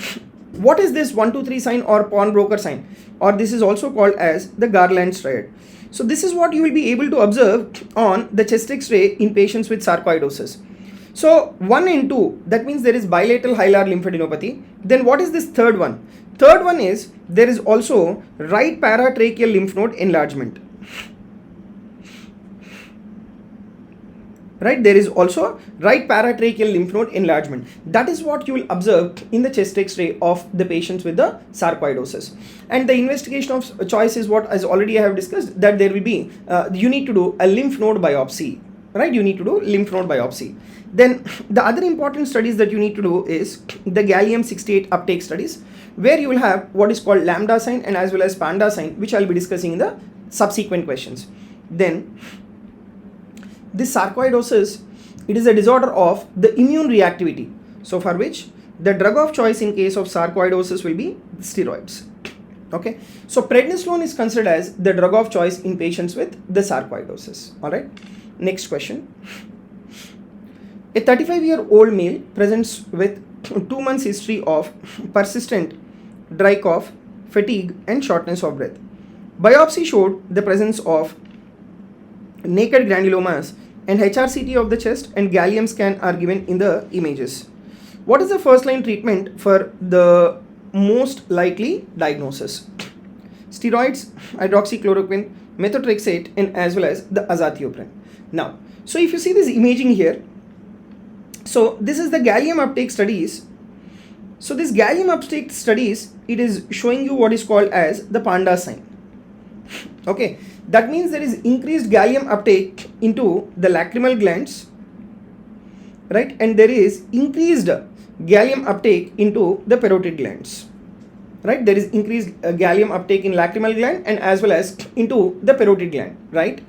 Speaker 1: what is this 1-2-3 sign or pawnbroker sign? Or this is also called as the Garland's triad. So this is what you will be able to observe on the chest X-ray in patients with sarcoidosis. So 1 and 2, that means there is bilateral hilar lymphadenopathy. Then what is this third one? Third one is there is also right paratracheal lymph node enlargement. Right, there is also right paratracheal lymph node enlargement. That is what you will observe in the chest X-ray of the patients with the sarcoidosis. And the investigation of choice is what, as already I have discussed, that there will be, you need to do a lymph node biopsy, right? You need to do lymph node biopsy. Then the other important studies that you need to do is the gallium-68 uptake studies, where you will have what is called lambda sign and as well as panda sign, which I will be discussing in the subsequent questions. Then this sarcoidosis, it is a disorder of the immune reactivity. So for which the drug of choice in case of sarcoidosis will be steroids. Okay, so prednisolone is considered as the drug of choice in patients with the sarcoidosis. All right, next question. A 35-year-old male presents with 2 months history of persistent dry cough, fatigue, and shortness of breath. Biopsy showed the presence of naked granulomas, and HRCT of the chest and gallium scan are given in the images. What is the first line treatment for the most likely diagnosis? Steroids, hydroxychloroquine, methotrexate, and as well as the azathioprine. Now, so if you see this imaging here, so this is the gallium uptake studies. So this gallium uptake studies, it is showing you what is called as the panda sign. Okay, that means there is increased gallium uptake into the lacrimal glands, right? And there is increased gallium uptake into the parotid glands, right? There is increased gallium uptake in lacrimal gland and as well as into the parotid gland, right?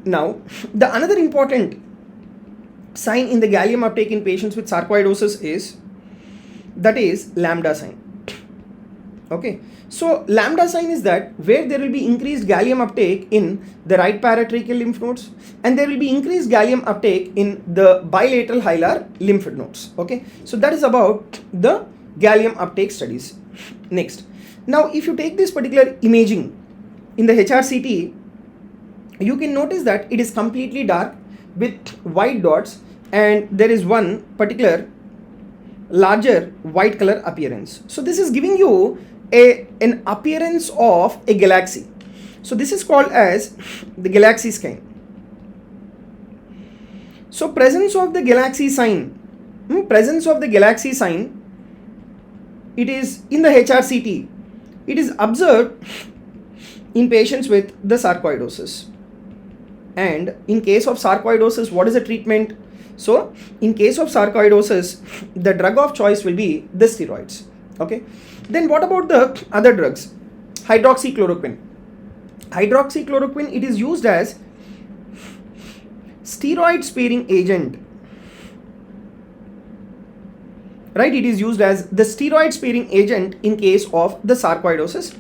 Speaker 1: Now, the another important sign in the gallium uptake in patients with sarcoidosis is, that is lambda sign. Okay, so lambda sign is that where there will be increased gallium uptake in the right paratracheal lymph nodes and there will be increased gallium uptake in the bilateral hilar lymph nodes. Okay, so that is about the gallium uptake studies. Next, now if you take this particular imaging in the HRCT, you can notice that it is completely dark with white dots, and there is one particular larger white color appearance. So this is giving you an appearance of a galaxy. So this is called as the galaxy scan. So presence of the galaxy sign, it is in the HRCT. It is observed in patients with the sarcoidosis. And in case of sarcoidosis, what is the treatment? So in case of sarcoidosis, the drug of choice will be the steroids. Okay. Then what about the other drugs? Hydroxychloroquine. Hydroxychloroquine, it is used as steroid sparing agent. Right, it is used as the steroid sparing agent in case of the sarcoidosis.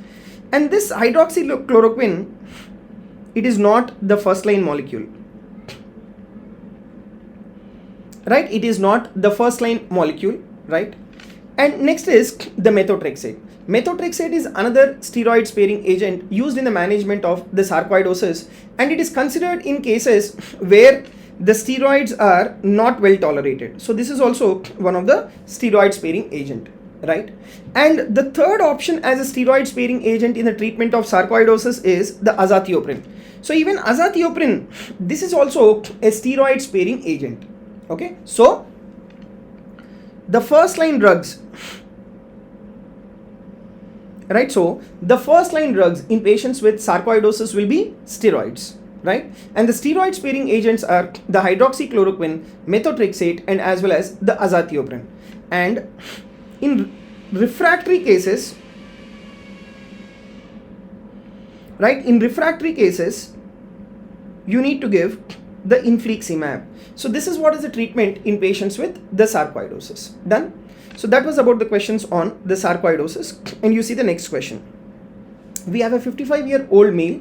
Speaker 1: And this hydroxychloroquine, it is not the first line molecule. Right, it is not the first line molecule, right? And next is the methotrexate. Methotrexate is another steroid sparing agent used in the management of the sarcoidosis, and it is considered in cases where the steroids are not well tolerated. So this is also one of the steroid sparing agent, right? And the third option as a steroid sparing agent in the treatment of sarcoidosis is the azathioprine. So even azathioprine, this is also a steroid sparing agent. Okay, so the first line drugs, right? So the first line drugs in patients with sarcoidosis will be steroids, right? And the steroid sparing agents are the hydroxychloroquine, methotrexate, and as well as the azathioprine. And in refractory cases, right, in refractory cases, you need to give the infliximab. So this is what is the treatment in patients with the sarcoidosis. Done. So that was about the questions on the sarcoidosis. And you see the next question. We have a 55-year-old male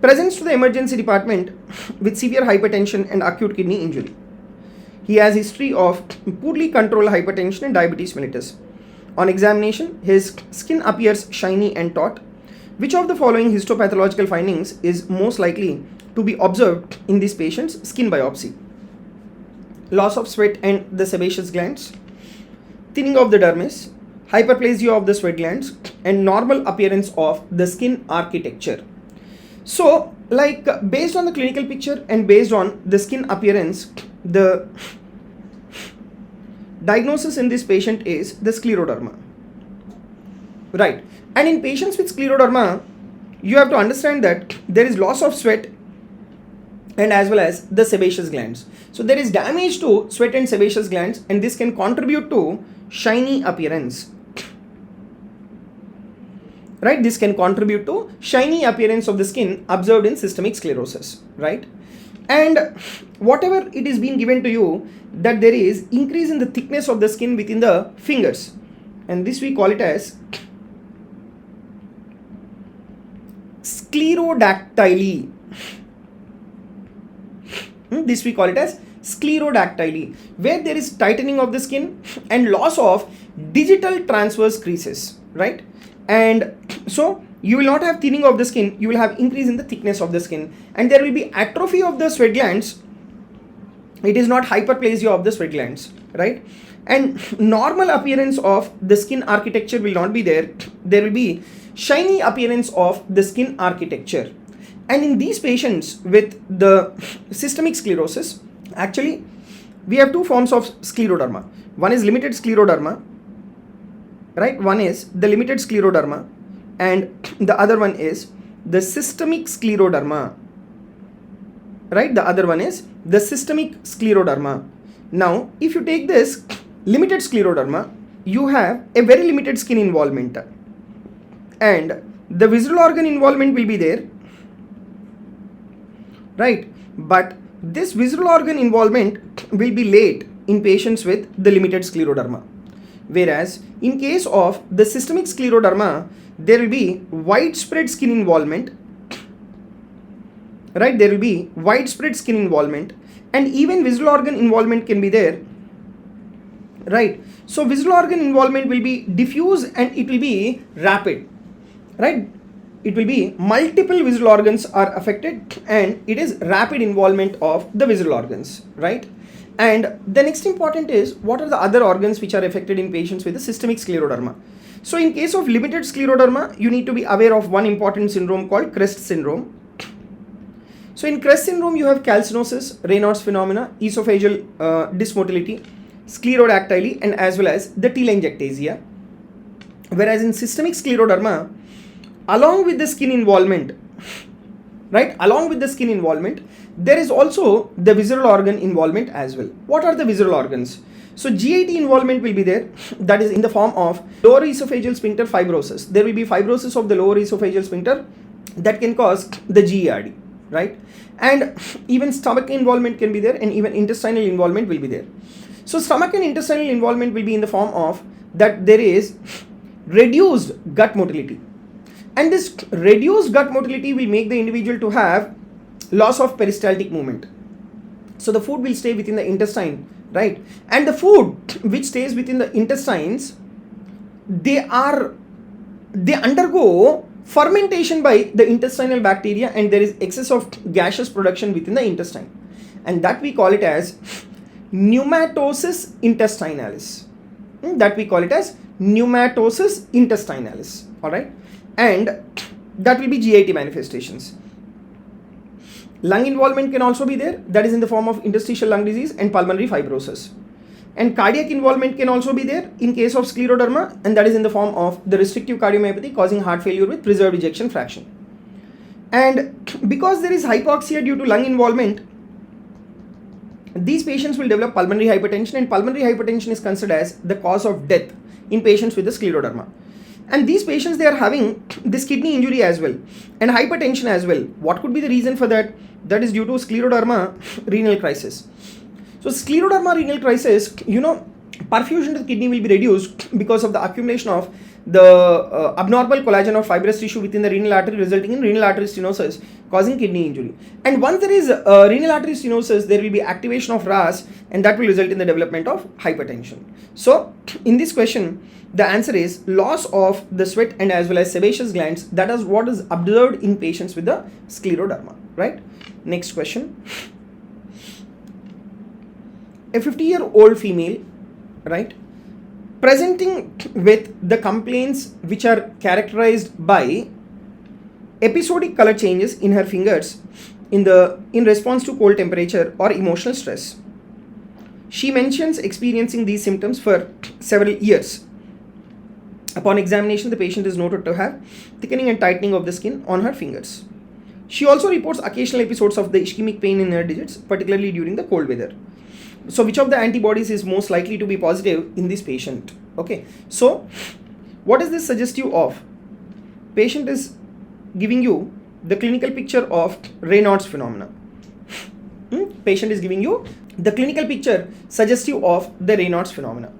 Speaker 1: presents to the emergency department with severe hypertension and acute kidney injury. He has history of poorly controlled hypertension and diabetes mellitus. On examination, his skin appears shiny and taut. Which of the following histopathological findings is most likely to be observed in this patient's skin biopsy? Loss of sweat and the sebaceous glands, thinning of the dermis, hyperplasia of the sweat glands, and normal appearance of the skin architecture. So, like based on the clinical picture and based on the skin appearance, the diagnosis in this patient is the scleroderma. Right. And in patients with scleroderma, you have to understand that there is loss of sweat and as well as the sebaceous glands. So there is damage to sweat and sebaceous glands, and this can contribute to shiny appearance. Right, this can contribute to shiny appearance of the skin observed in systemic sclerosis, right? And whatever it is being given to you, that there is increase in the thickness of the skin within the fingers, and this we call it as sclerodactyly. This we call it as sclerodactyly, where there is tightening of the skin and loss of digital transverse creases, right? And so you will not have thinning of the skin, you will have increase in the thickness of the skin, and there will be atrophy of the sweat glands. It is not hyperplasia of the sweat glands, right? And normal appearance of the skin architecture will not be there. There will be shiny appearance of the skin architecture. And in these patients with the systemic sclerosis, actually we have two forms of scleroderma. One is limited scleroderma, right? One is the limited scleroderma, and the other one is the systemic scleroderma, right? The other one is the systemic scleroderma. Now, if you take this limited scleroderma, you have a very limited skin involvement, and the visual organ involvement will be there, right? But this visual organ involvement will be late in patients with the limited scleroderma. Whereas in case of the systemic scleroderma, there will be widespread skin involvement, right? There will be widespread skin involvement, and even visual organ involvement can be there, right? So visual organ involvement will be diffuse and it will be rapid, right? It will be multiple visual organs are affected and it is rapid involvement of the visual organs, right? And the next important is, what are the other organs which are affected in patients with the systemic scleroderma? So in case of limited scleroderma, you need to be aware of one important syndrome called CREST syndrome. So in CREST syndrome, you have calcinosis, Raynaud's phenomena, esophageal dysmotility, sclerodactyly, and as well as the telangiectasia. Whereas in systemic scleroderma, along with the skin involvement, right, along with the skin involvement, there is also the visceral organ involvement as well. What are the visceral organs? So GIT involvement will be there, that is in the form of lower esophageal sphincter fibrosis. There will be fibrosis of the lower esophageal sphincter that can cause the GERD, right? And even stomach involvement can be there, and even intestinal involvement will be there. So stomach and intestinal involvement will be in the form of that there is reduced gut motility. And this reduced gut motility will make the individual to have loss of peristaltic movement. So the food will stay within the intestine, right? And the food which stays within the intestines, they undergo fermentation by the intestinal bacteria, and there is excess of gaseous production within the intestine, and that we call it as pneumatosis intestinalis. That we call it as pneumatosis intestinalis, all right? And that will be GIT manifestations. Lung involvement can also be there, that is in the form of interstitial lung disease and pulmonary fibrosis. And cardiac involvement can also be there in case of scleroderma, and that is in the form of the restrictive cardiomyopathy causing heart failure with preserved ejection fraction. And because there is hypoxia due to lung involvement, these patients will develop pulmonary hypertension, and pulmonary hypertension is considered as the cause of death in patients with the scleroderma. And these patients, they are having this kidney injury as well and hypertension as well. What could be the reason for that? That is due to scleroderma renal crisis. So scleroderma renal crisis, perfusion to the kidney will be reduced because of the accumulation of the abnormal collagen or fibrous tissue within the renal artery, resulting in renal artery stenosis causing kidney injury. And once there is renal artery stenosis, there will be activation of RAS, and that will result in the development of hypertension. So in this question, the answer is loss of the sweat and as well as sebaceous glands. That is what is observed in patients with the scleroderma, right? Next question. A 50-year-old female, right, presenting with the complaints which are characterized by episodic color changes in her fingers in response to cold temperature or emotional stress. She mentions experiencing these symptoms for several years. Upon examination, the patient is noted to have thickening and tightening of the skin on her fingers. She also reports occasional episodes of the ischemic pain in her digits, particularly during the cold weather. So which of the antibodies is most likely to be positive in this patient? Okay, so what is this suggestive of? Patient is giving you the clinical picture of Raynaud's phenomena. Patient is giving you the clinical picture suggestive of the Raynaud's phenomena.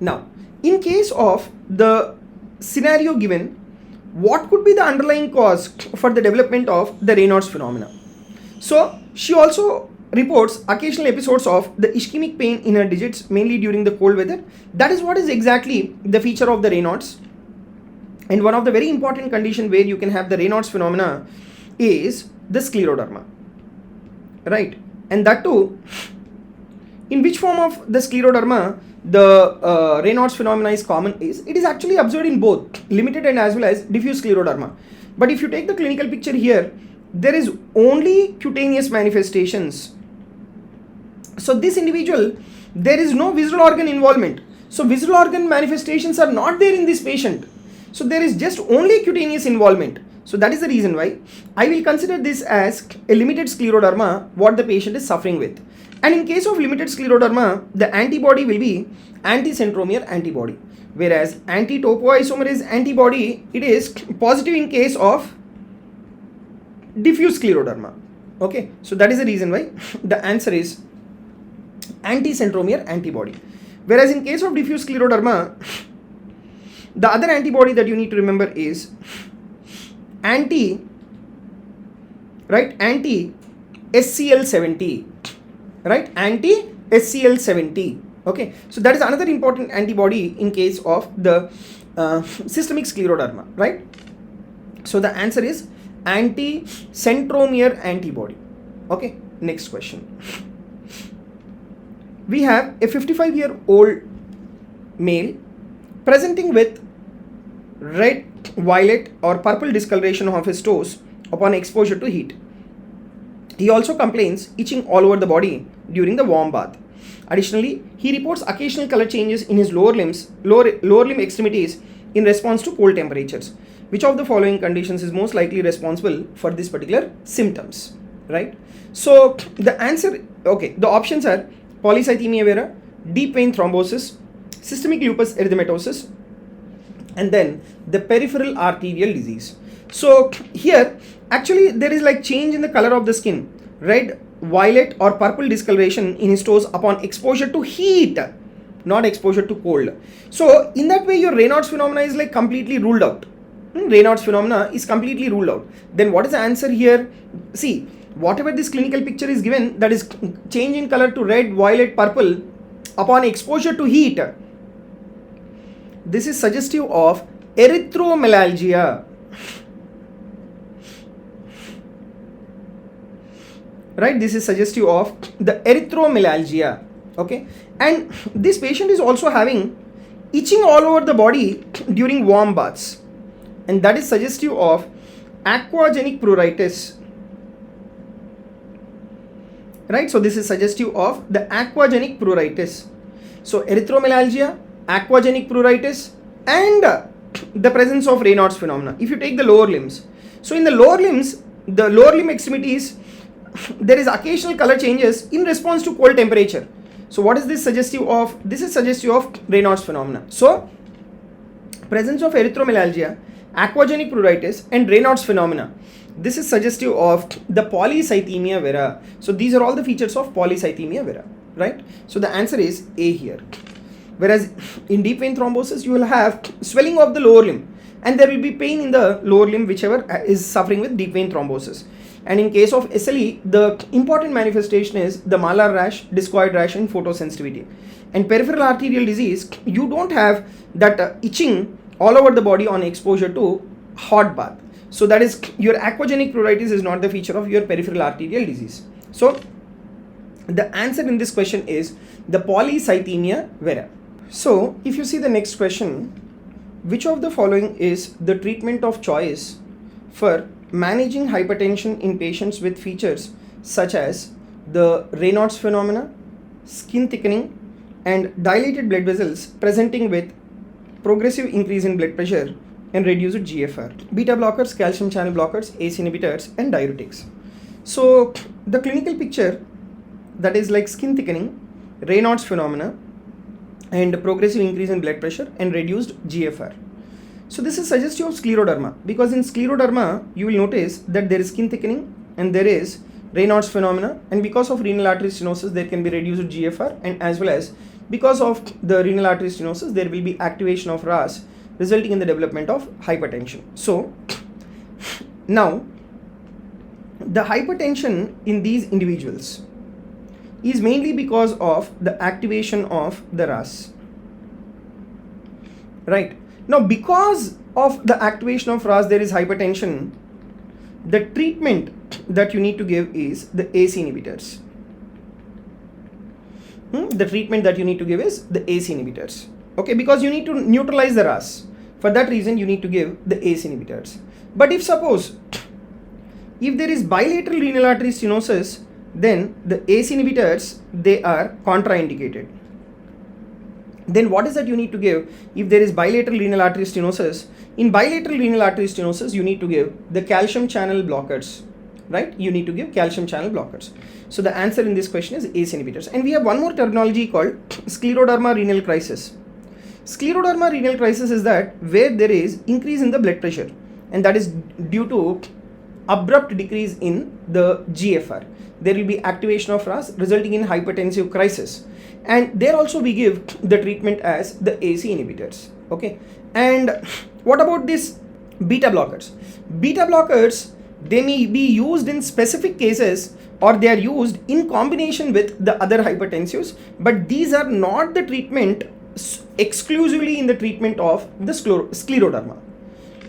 Speaker 1: Now, in case of the scenario given, what could be the underlying cause for the development of the Raynaud's phenomena? So she also reports occasional episodes of the ischemic pain in her digits, mainly during the cold weather. That is what is exactly the feature of the Raynaud's. And one of the very important conditions where you can have the Raynaud's phenomena is the scleroderma, right? And that too, in which form of the scleroderma the Raynaud's phenomena is common is, it is actually observed in both limited and as well as diffuse scleroderma. But if you take the clinical picture here, there is only cutaneous manifestations. So this individual, there is no visual organ involvement. So visual organ manifestations are not there in this patient. So there is just only cutaneous involvement. So that is the reason why I will consider this as a limited scleroderma, what the patient is suffering with. And in case of limited scleroderma, the antibody will be anti-centromere antibody. Whereas anti-topoisomerase antibody, it is positive in case of diffuse scleroderma. Okay, so that is the reason why the answer is anti-centromere antibody. Whereas in case of diffuse scleroderma, the other antibody that you need to remember is anti-SCL70, right? Anti-SCL70. Okay, so that is another important antibody in case of the systemic scleroderma, right? So the answer is anti-centromere antibody. Okay, next question. We have a 55-year-old male presenting with red, violet or purple discoloration of his toes upon exposure to heat. He also complains itching all over the body during the warm bath. Additionally, he reports occasional color changes in his lower limb extremities in response to cold temperatures. Which of the following conditions is most likely responsible for this particular symptoms, right? So the answer, okay, the options are polycythemia vera, deep vein thrombosis, systemic lupus erythematosus, and then the peripheral arterial disease. So here actually there is like change in the color of the skin, red, violet or purple discoloration in his toes upon exposure to heat, not exposure to cold. So in that way your Raynaud's phenomena is like completely ruled out. Raynaud's phenomena is completely ruled out. Then what is the answer here? See, whatever this clinical picture is given, that is change in color to red, violet, purple upon exposure to heat, this is suggestive of erythromelalgia, right? This is suggestive of the erythromelalgia. Okay, and this patient is also having itching all over the body during warm baths, and that is suggestive of aquagenic pruritus, right? So this is suggestive of the aquagenic pruritus. So erythromelalgia, aquagenic pruritus, and the presence of Raynaud's phenomena. If you take the lower limbs, so in the lower limbs, the lower limb extremities, there is occasional color changes in response to cold temperature. So what is this suggestive of? This is suggestive of Raynaud's phenomena. So presence of erythromelalgia, aquagenic pruritus and Raynaud's phenomena, this is suggestive of the polycythemia vera. So these are all the features of polycythemia vera, right? So the answer is A here. Whereas in deep vein thrombosis you will have swelling of the lower limb and there will be pain in the lower limb whichever is suffering with deep vein thrombosis. And in case of SLE, the important manifestation is the malar rash, discoid rash and photosensitivity. And peripheral arterial disease, you don't have that itching all over the body on exposure to hot bath. So that is, your aquagenic pruritus is not the feature of your peripheral arterial disease. So the answer in this question is the polycythemia vera. So if you see the next question, which of the following is the treatment of choice for managing hypertension in patients with features such as the Raynaud's phenomena, skin thickening and dilated blood vessels presenting with progressive increase in blood pressure and reduced GFR? Beta blockers, calcium channel blockers, ACE inhibitors and diuretics. So the clinical picture, that is like skin thickening, Raynaud's phenomena and progressive increase in blood pressure and reduced GFR. So this is suggestive of scleroderma, because in scleroderma you will notice that there is skin thickening and there is Raynaud's phenomena, and because of renal artery stenosis there can be reduced GFR, and as well as because of the renal artery stenosis there will be activation of RAS resulting in the development of hypertension. So now the hypertension in these individuals is mainly because of the activation of the RAS, right? Now because of the activation of RAS there is hypertension. The treatment that you need to give is the ACE inhibitors. The treatment that you need to give is the ACE inhibitors, okay, because you need to neutralize the RAS. For that reason you need to give the ACE inhibitors. But if suppose if there is bilateral renal artery stenosis, then the ACE inhibitors, they are contraindicated. Then what is that you need to give if there is bilateral renal artery stenosis? In bilateral renal artery stenosis you need to give the calcium channel blockers, right? You need to give calcium channel blockers. So the answer in this question is ACE inhibitors. And we have one more terminology called scleroderma renal crisis. Scleroderma renal crisis is that where there is increase in the blood pressure, and that is due to abrupt decrease in the GFR. There will be activation of RAS resulting in hypertensive crisis, and there also we give the treatment as the ACE inhibitors, okay. And what about this beta blockers? Beta blockers, They may be used in specific cases or they are used in combination with the other hypertensives, but these are not the treatment exclusively in the treatment of the scleroderma.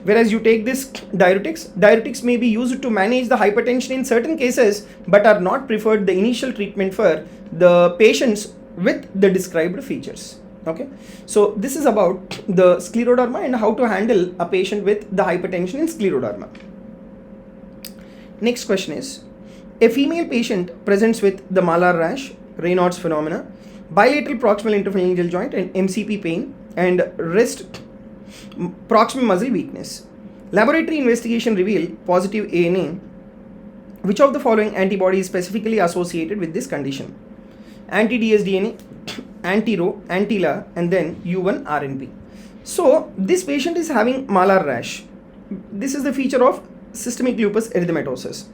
Speaker 1: Whereas you take this diuretics may be used to manage the hypertension in certain cases, but are not preferred the initial treatment for the patients with the described features. Okay, so this is about the scleroderma and how to handle a patient with the hypertension in scleroderma. Next question is, a female patient presents with the malar rash, Raynaud's phenomena, bilateral proximal interphalangeal joint and MCP pain, and wrist proximal muscle weakness. Laboratory investigation revealed positive ANA. Which of the following antibody is specifically associated with this condition? Anti-dsDNA, anti-Rho, anti-La, and then U1-RNP. So this patient is having malar rash. This is the feature of systemic lupus erythematosus.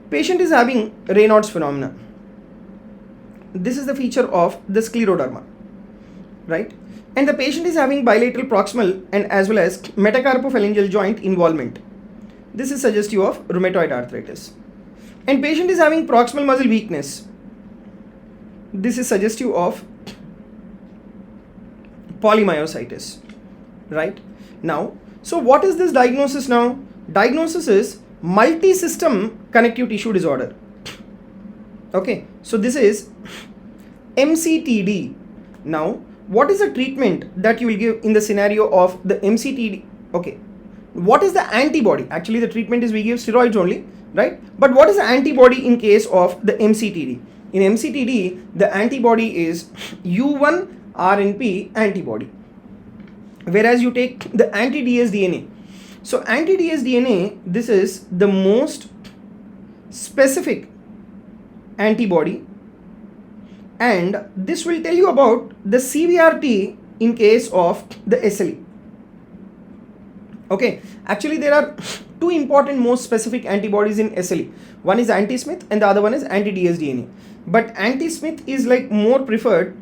Speaker 1: Patient is having Raynaud's phenomena. This is the feature of the scleroderma, right? And the patient is having bilateral proximal and as well as metacarpophalangeal joint involvement. This is suggestive of rheumatoid arthritis. And patient is having proximal muscle weakness. This is suggestive of polymyositis, right? Now, so what is this diagnosis now? Diagnosis is multi-system connective tissue disorder. Okay, so this is MCTD. Now, what is the treatment that you will give in the scenario of the MCTD? Okay, what is the antibody? Actually, the treatment is we give steroids only, right? But what is the antibody in case of the MCTD? In MCTD, the antibody is U1-RNP antibody. Whereas you take the anti-dsDNA. So anti-dsDNA, this is the most specific antibody, and this will tell you about the CVRT in case of the SLE. Okay, actually there are two important most specific antibodies in SLE. One is anti-Smith and the other one is anti-dsDNA. But anti-Smith is like more preferred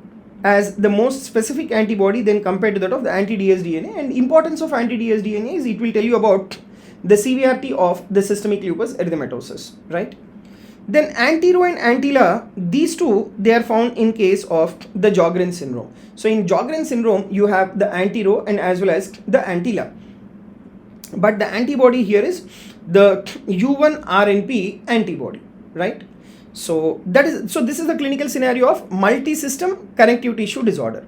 Speaker 1: as the most specific antibody than compared to that of the anti-dsDNA. And importance of anti-dsDNA is it will tell you about the CVRT of the systemic lupus erythematosus, right? Then anti-Rho and anti-La, these two, they are found in case of the Sjogren's syndrome. So in Sjogren's syndrome, you have the anti-Rho and as well as the anti-La. But the antibody here is the U1-RNP antibody, right? So this is the clinical scenario of multi-system connective tissue disorder,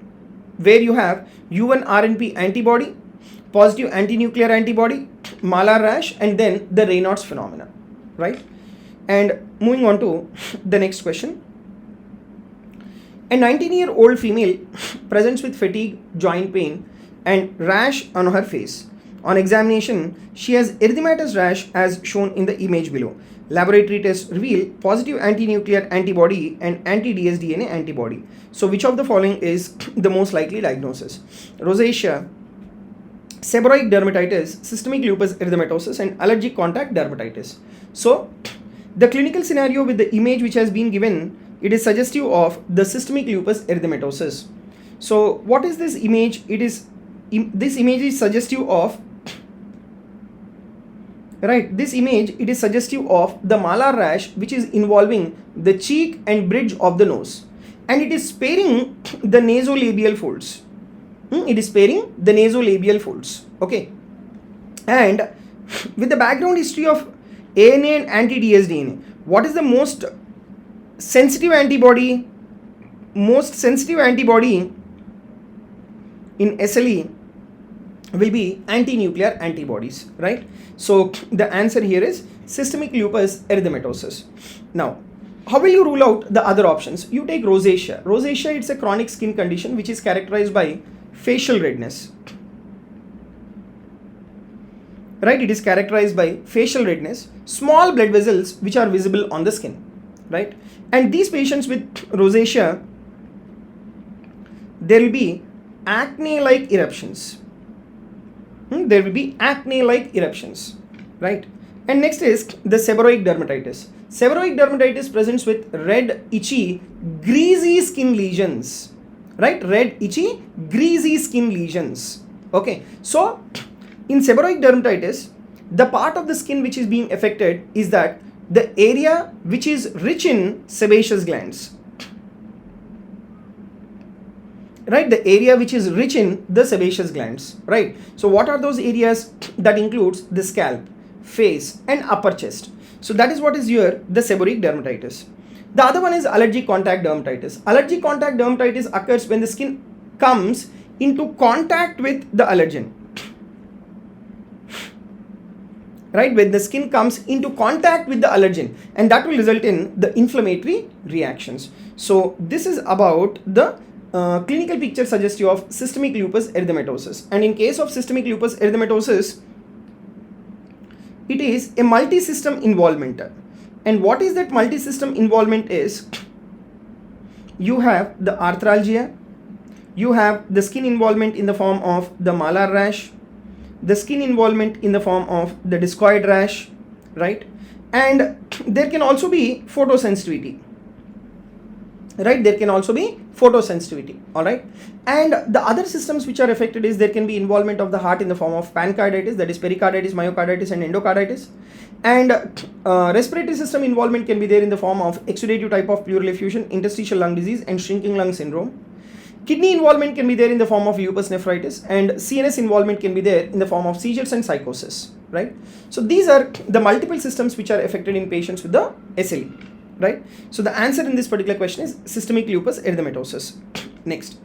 Speaker 1: where you have U1-RNP antibody, positive anti-nuclear antibody, malar rash, and then the Raynaud's phenomena, right? And moving on to the next question. A 19-year-old female presents with fatigue, joint pain, and rash on her face. On examination, she has erythematous rash as shown in the image below. Laboratory tests reveal positive anti-nuclear antibody and anti-dsDNA antibody. So which of the following is the most likely diagnosis? Rosacea, seborrheic dermatitis, systemic lupus erythematosus, and allergic contact dermatitis. So the clinical scenario with the image which has been given, it is suggestive of the systemic lupus erythematosus. So what is this image? This image is suggestive of, right, this image, it is suggestive of the malar rash which is involving the cheek and bridge of the nose, and it is sparing the nasolabial folds. It is sparing the nasolabial folds. Okay, and with the background history of ANA and anti-dsDNA, what is the most sensitive antibody? Most sensitive antibody in SLE will be anti-nuclear antibodies, right? So the answer here is systemic lupus erythematosus. Now, how will you rule out the other options? You take rosacea. Rosacea, it's a chronic skin condition which is characterized by facial redness, right? It is characterized by facial redness, small blood vessels which are visible on the skin, right? And these patients with rosacea, there will be acne-like eruptions. There will be acne-like eruptions, right? And next is the seborrheic dermatitis. Seborrheic dermatitis presents with red, itchy, greasy skin lesions, right? Red, itchy, greasy skin lesions. Okay, so in seborrheic dermatitis, the part of the skin which is being affected is that the area which is rich in sebaceous glands. Right, the area which is rich in the sebaceous glands, right? So what are those areas? That includes the scalp, face and upper chest. So that is what is here, the seborrheic dermatitis. The other one is allergic contact dermatitis. Allergic contact dermatitis occurs when the skin comes into contact with the allergen. Right, when the skin comes into contact with the allergen, and that will result in the inflammatory reactions. So this is about the clinical picture suggestive of systemic lupus erythematosus. And in case of systemic lupus erythematosus, it is a multi-system involvement. And what is that multi-system involvement is? You have the arthralgia, you have the skin involvement in the form of the malar rash, the skin involvement in the form of the discoid rash, right? And there can also be photosensitivity. Right, there can also be photosensitivity, all right. And the other systems which are affected is there can be involvement of the heart in the form of pancarditis, that is pericarditis, myocarditis and endocarditis. And respiratory system involvement can be there in the form of exudative type of pleural effusion, interstitial lung disease and shrinking lung syndrome. Kidney involvement can be there in the form of lupus nephritis, and CNS involvement can be there in the form of seizures and psychosis, right. So these are the multiple systems which are affected in patients with the SLE. Right, so the answer in this particular question is systemic lupus erythematosus. Next,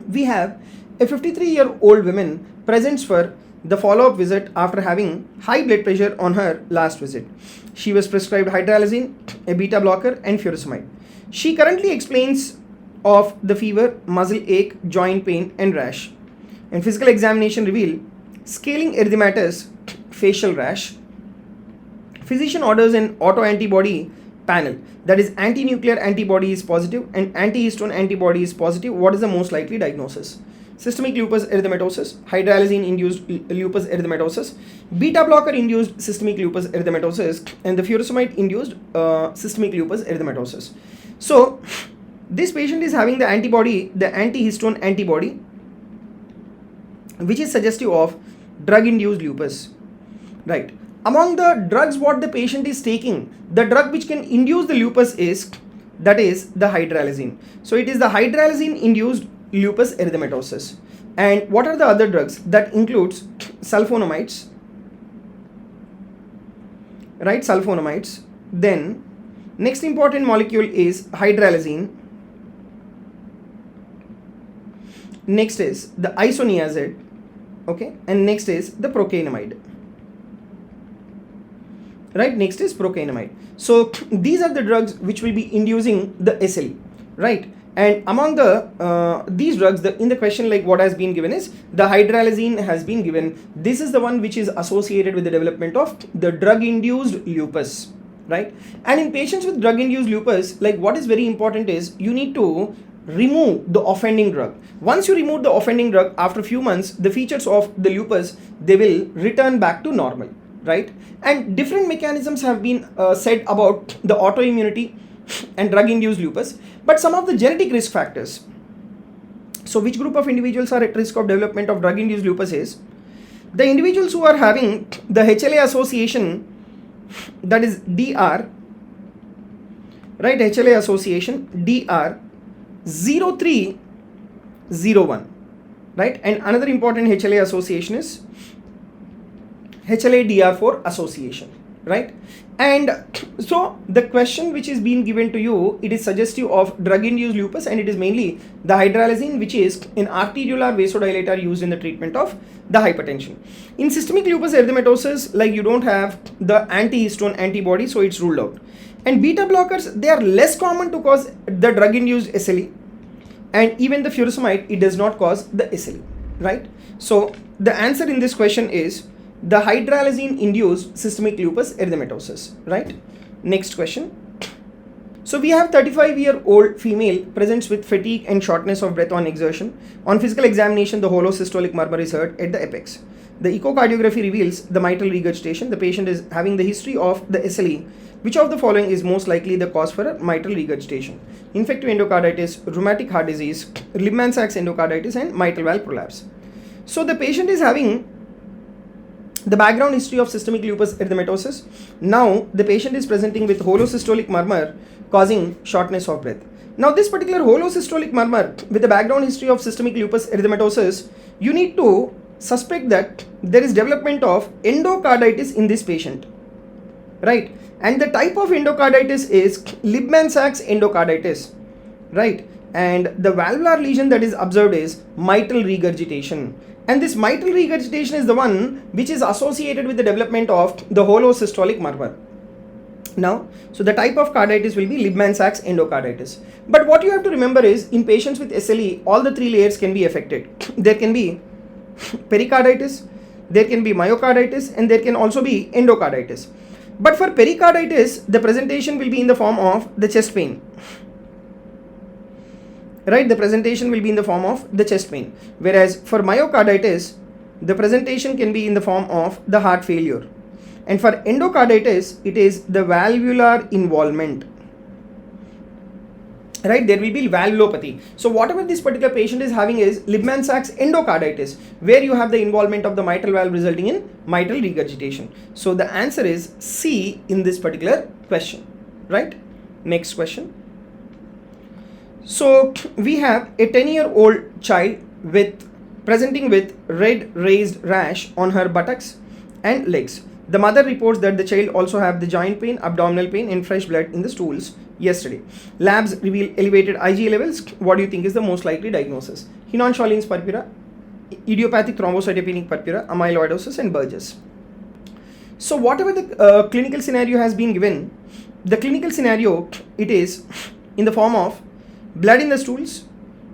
Speaker 1: we have a 53-year-old woman presents for the follow-up visit after having high blood pressure on her last visit. She was prescribed hydralazine, a beta blocker and furosemide. She currently explains of the fever, muscle ache, joint pain and rash. And physical examination revealed scaling erythematous facial rash. Physician orders an autoantibody panel, that is anti-nuclear antibody is positive and anti-histone antibody is positive. What is the most likely diagnosis? Systemic lupus erythematosus, hydralazine induced lupus erythematosus, beta blocker induced systemic lupus erythematosus and the furosemide induced systemic lupus erythematosus. So this patient is having the antibody, the anti-histone antibody, which is suggestive of drug-induced lupus, right? Among the drugs what the patient is taking, the drug which can induce the lupus is, that is the hydralazine. So it is the hydralazine induced lupus erythematosus. And what are the other drugs? That includes sulfonamides, right, sulfonamides. Then next important molecule is hydralazine. Next is the isoniazid, okay, and next is the procainamide. Right, next is procainamide. So these are the drugs which will be inducing the SLE, right? And among the these drugs, in the question like what has been given is the hydralazine has been given. This is the one which is associated with the development of the drug-induced lupus, right? And in patients with drug-induced lupus, like what is very important is you need to remove the offending drug. Once you remove the offending drug, after a few months, the features of the lupus, they will return back to normal. Right, and different mechanisms have been said about the autoimmunity and drug-induced lupus, but some of the genetic risk factors. So which group of individuals are at risk of development of drug-induced lupus is the individuals who are having the HLA association, that is DR, right, HLA association DR 0301, right, and another important HLA association is HLA-DR4 association, right? And so the question which is being given to you, it is suggestive of drug-induced lupus, and it is mainly the hydralazine, which is an arteriolar vasodilator used in the treatment of the hypertension. In systemic lupus erythematosus, like you don't have the anti-histone antibody, so it's ruled out. And beta blockers, they are less common to cause the drug-induced SLE, and even the furosemide, it does not cause the SLE, right? So the answer in this question is the hydralazine induced systemic lupus erythematosus, right? Next question. So we have 35-year-old female presents with fatigue and shortness of breath on exertion. On physical examination, the hollow systolic murmur is heard at the apex. The echocardiography reveals the mitral regurgitation. The patient is having the history of the SLE. Which of the following is most likely the cause for a mitral regurgitation? Infective endocarditis, rheumatic heart disease, Libman-Sacks endocarditis and mitral valve prolapse. So the patient is having The background history of systemic lupus erythematosus. Now the patient is presenting with holosystolic murmur causing shortness of breath. Now this particular holosystolic murmur with the background history of systemic lupus erythematosus, you need to suspect that there is development of endocarditis in this patient, right? And the type of endocarditis is Libman-Sacks endocarditis, right? And the valvular lesion that is observed is mitral regurgitation. And this mitral regurgitation is the one which is associated with the development of the holosystolic murmur. Now, so the type of carditis will be Libman-Sacks endocarditis. But what you have to remember is in patients with SLE, all the three layers can be affected. There can be pericarditis, there can be myocarditis, and there can also be endocarditis. But for pericarditis, the presentation will be in the form of the chest pain. Right, the presentation will be in the form of the chest pain. Whereas for myocarditis, the presentation can be in the form of the heart failure. And for endocarditis, it is the valvular involvement. Right, there will be valvulopathy. So whatever this particular patient is having is Libman-Sacks endocarditis, where you have the involvement of the mitral valve resulting in mitral regurgitation. So the answer is C in this particular question. Right, next question. So we have a 10-year-old child presenting with red raised rash on her buttocks and legs. The mother reports that the child also have the joint pain, abdominal pain, and fresh blood in the stools yesterday. Labs reveal elevated IgA levels. What do you think is the most likely diagnosis? Henoch-Schfnlein purpura, idiopathic thrombocytopenic purpura, amyloidosis, and Burgess. So whatever the clinical scenario has been given, the clinical scenario, it is in the form of blood in the stools,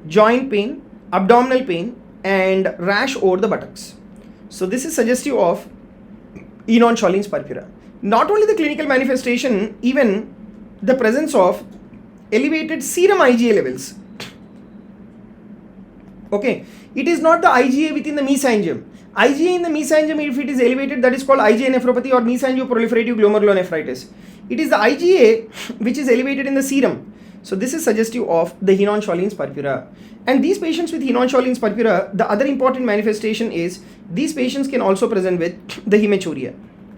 Speaker 1: joint pain, abdominal pain, and rash over the buttocks. So this is suggestive of Henoch-Schfnlein purpura. Not only the clinical manifestation, even the presence of elevated serum IgA levels. Okay, it is not the IgA within the mesangium. IgA in the mesangium, if it is elevated, that is called IgA nephropathy or mesangial-proliferative glomerulonephritis. It is the IgA which is elevated in the serum. So this is suggestive of the Henoch-Schfnlein purpura. And these patients with Henoch-Schfnlein purpura, the other important manifestation is these patients can also present with the hematuria.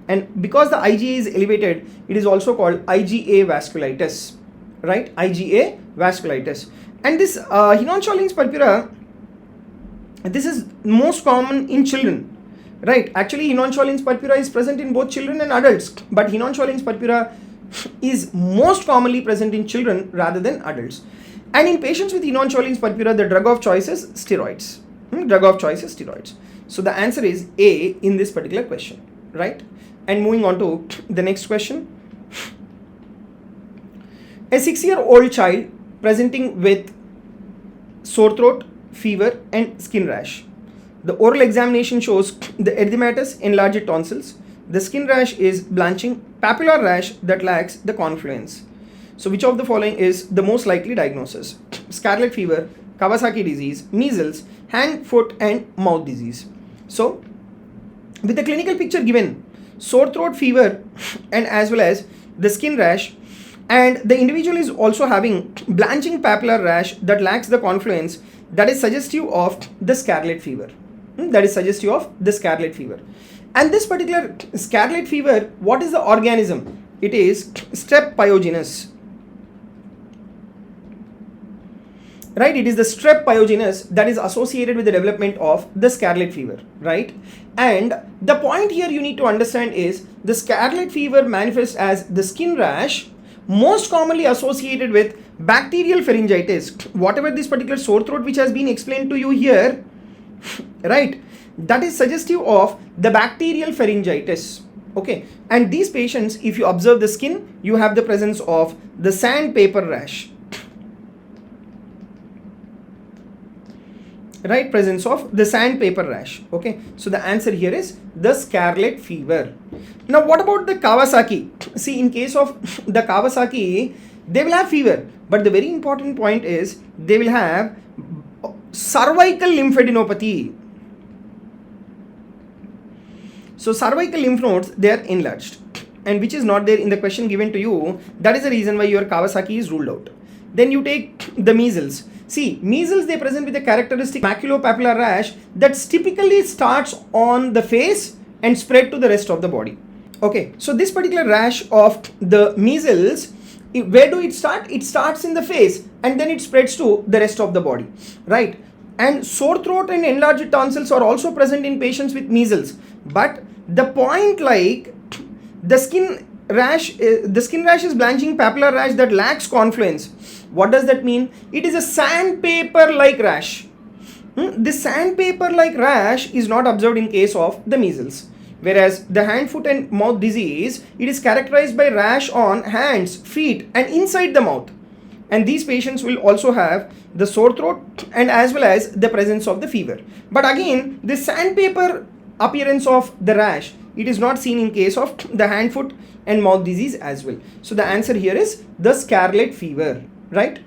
Speaker 1: And because the IgA is elevated, it is also called IgA vasculitis, right? IgA vasculitis. And this Henoch-Schfnlein purpura, this is most common in children, right? Actually, Henoch-Schfnlein purpura is present in both children and adults, but Henoch-Schfnlein purpura is most commonly present in children rather than adults. And in patients with Henoch-Schfnlein purpura, the drug of choice is steroids. Drug of choice is steroids. So the answer is A in this particular question, right? And moving on to the next question. A 6-year-old child presenting with sore throat, fever, and skin rash. The oral examination shows the erythematous enlarged tonsils. The skin rash is blanching, papular rash that lacks the confluence. So which of the following is the most likely diagnosis? Scarlet fever, Kawasaki disease, measles, hand, foot, and mouth disease. So with the clinical picture given, sore throat, fever, and as well as the skin rash, and the individual is also having blanching papular rash that lacks the confluence, that is suggestive of the scarlet fever. That is suggestive of the scarlet fever. And this particular scarlet fever, what is the organism? It is Strep pyogenes. Right, it is the Strep pyogenes that is associated with the development of the scarlet fever, right? And the point here you need to understand is the scarlet fever manifests as the skin rash, most commonly associated with bacterial pharyngitis. Whatever this particular sore throat which has been explained to you here, right, that is suggestive of the bacterial pharyngitis. Okay, and these patients, if you observe the skin, you have the presence of the sandpaper rash. Right, presence of the sandpaper rash. Okay, so the answer here is the scarlet fever. Now what about the Kawasaki? See, in case of the Kawasaki, they will have fever, but the very important point is they will have cervical lymphadenopathy. So cervical lymph nodes, they are enlarged, and which is not there in the question given to you. That is the reason why your Kawasaki is ruled out. Then you take the measles. See, measles, they present with a characteristic maculopapular rash that typically starts on the face and spread to the rest of the body. Okay, so this particular rash of the measles, where do it start? It starts in the face and then it spreads to the rest of the body, right? And sore throat and enlarged tonsils are also present in patients with measles. But the point, like the skin rash is blanching papillary rash that lacks confluence. What does that mean? It is a sandpaper-like rash. This sandpaper-like rash is not observed in case of the measles. Whereas the hand, foot and mouth disease, it is characterized by rash on hands, feet and inside the mouth. And these patients will also have the sore throat and as well as the presence of the fever. But again, the sandpaper appearance of the rash, it is not seen in case of the hand, foot and mouth disease as well. So the answer here is the scarlet fever, right?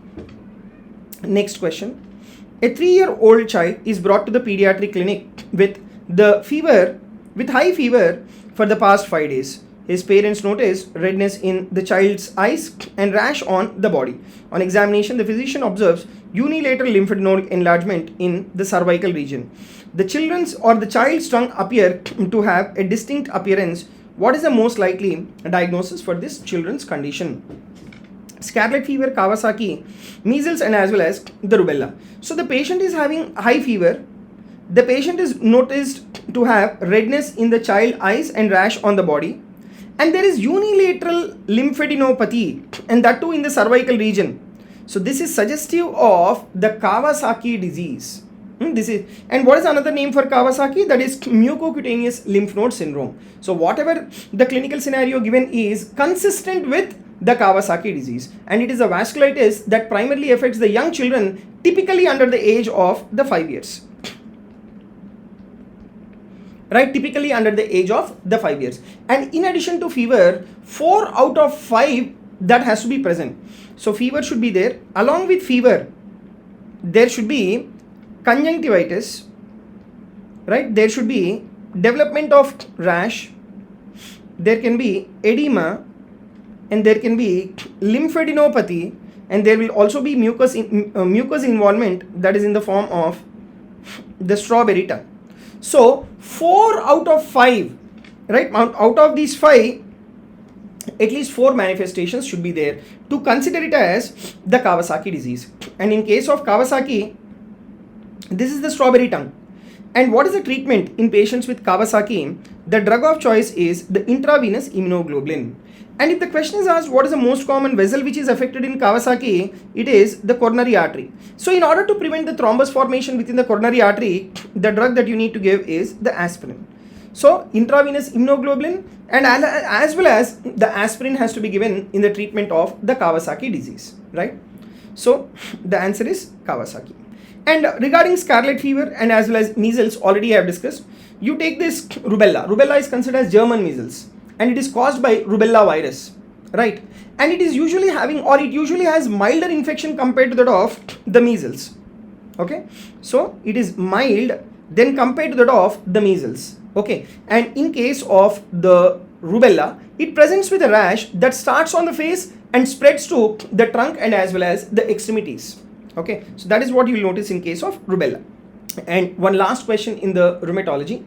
Speaker 1: Next question. A 3-year-old child is brought to the pediatric clinic with high fever for the past 5 days. His parents notice redness in the child's eyes and rash on the body. On examination, the physician observes unilateral lymph node enlargement in the cervical region. The child's tongue appear to have a distinct appearance. What is the most likely diagnosis for this children's condition? Scarlet fever, Kawasaki, measles and as well as the rubella. So the patient is having high fever. The patient is noticed to have redness in the child's eyes and rash on the body. And there is unilateral lymphadenopathy, and that too in the cervical region. So this is suggestive of the Kawasaki disease. And what is another name for Kawasaki? That is mucocutaneous lymph node syndrome. So whatever the clinical scenario given is consistent with the Kawasaki disease, and it is a vasculitis that primarily affects the young children, typically under the age of the 5 years. Right, typically under the age of the 5 years. And in addition to fever, 4 out of 5 that has to be present. So fever should be there. Along with fever, there should be conjunctivitis, right? There should be development of rash. There can be edema, and there can be lymphadenopathy, and there will also be mucus involvement, that is in the form of the strawberry tongue. So 4 out of 5, right? Out of these 5, at least 4 manifestations should be there to consider it as the Kawasaki disease. And in case of Kawasaki, this is the strawberry tongue. And what is the treatment in patients with Kawasaki? The drug of choice is the intravenous immunoglobulin. And if the question is asked, what is the most common vessel which is affected in Kawasaki? It is the coronary artery. So in order to prevent the thrombus formation within the coronary artery, the drug that you need to give is the aspirin. So intravenous immunoglobulin, and as well as the aspirin has to be given in the treatment of the Kawasaki disease, right? So the answer is Kawasaki. And regarding scarlet fever and as well as measles, already I have discussed. You take this rubella. Rubella is considered as German measles, and it is caused by rubella virus, right? And it is usually it usually has milder infection compared to that of the measles. Okay, so it is mild then compared to that of the measles. Okay, and in case of the rubella, it presents with a rash that starts on the face and spreads to the trunk and as well as the extremities. Okay, so that is what you will notice in case of rubella. And one last question in the rheumatology,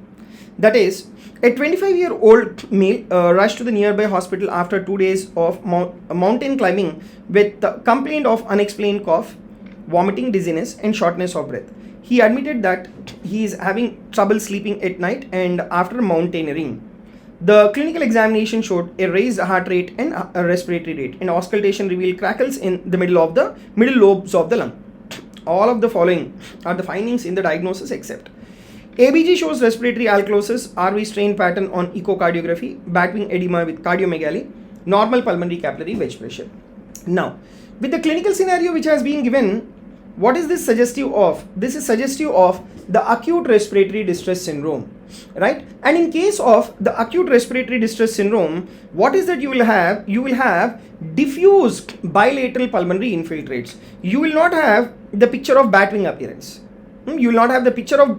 Speaker 1: that is, a 25-year-old male rushed to the nearby hospital after 2 days of mountain climbing with the complaint of unexplained cough, vomiting, dizziness and shortness of breath. He admitted that he is having trouble sleeping at night and after mountaineering. The clinical examination showed a raised heart rate and a respiratory rate, and auscultation revealed crackles in the middle lobes of the lung. All of the following are the findings in the diagnosis except ABG shows respiratory alkalosis, RV strain pattern on echocardiography, batwing edema with cardiomegaly, normal pulmonary capillary wedge pressure. Now, with the clinical scenario which has been given, what is this suggestive of? This is suggestive of the acute respiratory distress syndrome, right? And in case of the acute respiratory distress syndrome, what is that you will have? You will have diffused bilateral pulmonary infiltrates. You will not have the picture of batwing appearance. You will not have the picture of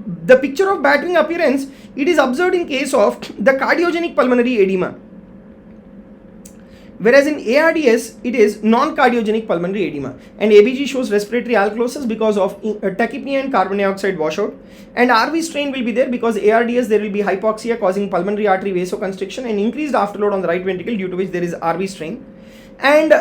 Speaker 1: batwing appearance. It is observed in case of the cardiogenic pulmonary edema. Whereas in ARDS, it is non-cardiogenic pulmonary edema, and ABG shows respiratory alkalosis because of tachypnea and carbon dioxide washout, and RV strain will be there because ARDS there will be hypoxia causing pulmonary artery vasoconstriction and increased afterload on the right ventricle, due to which there is RV strain. And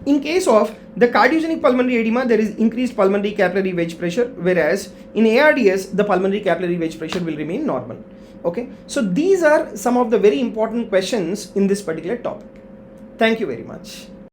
Speaker 1: in case of the cardiogenic pulmonary edema, there is increased pulmonary capillary wedge pressure, whereas in ARDS, the pulmonary capillary wedge pressure will remain normal. Okay, so these are some of the very important questions in this particular topic. Thank you very much.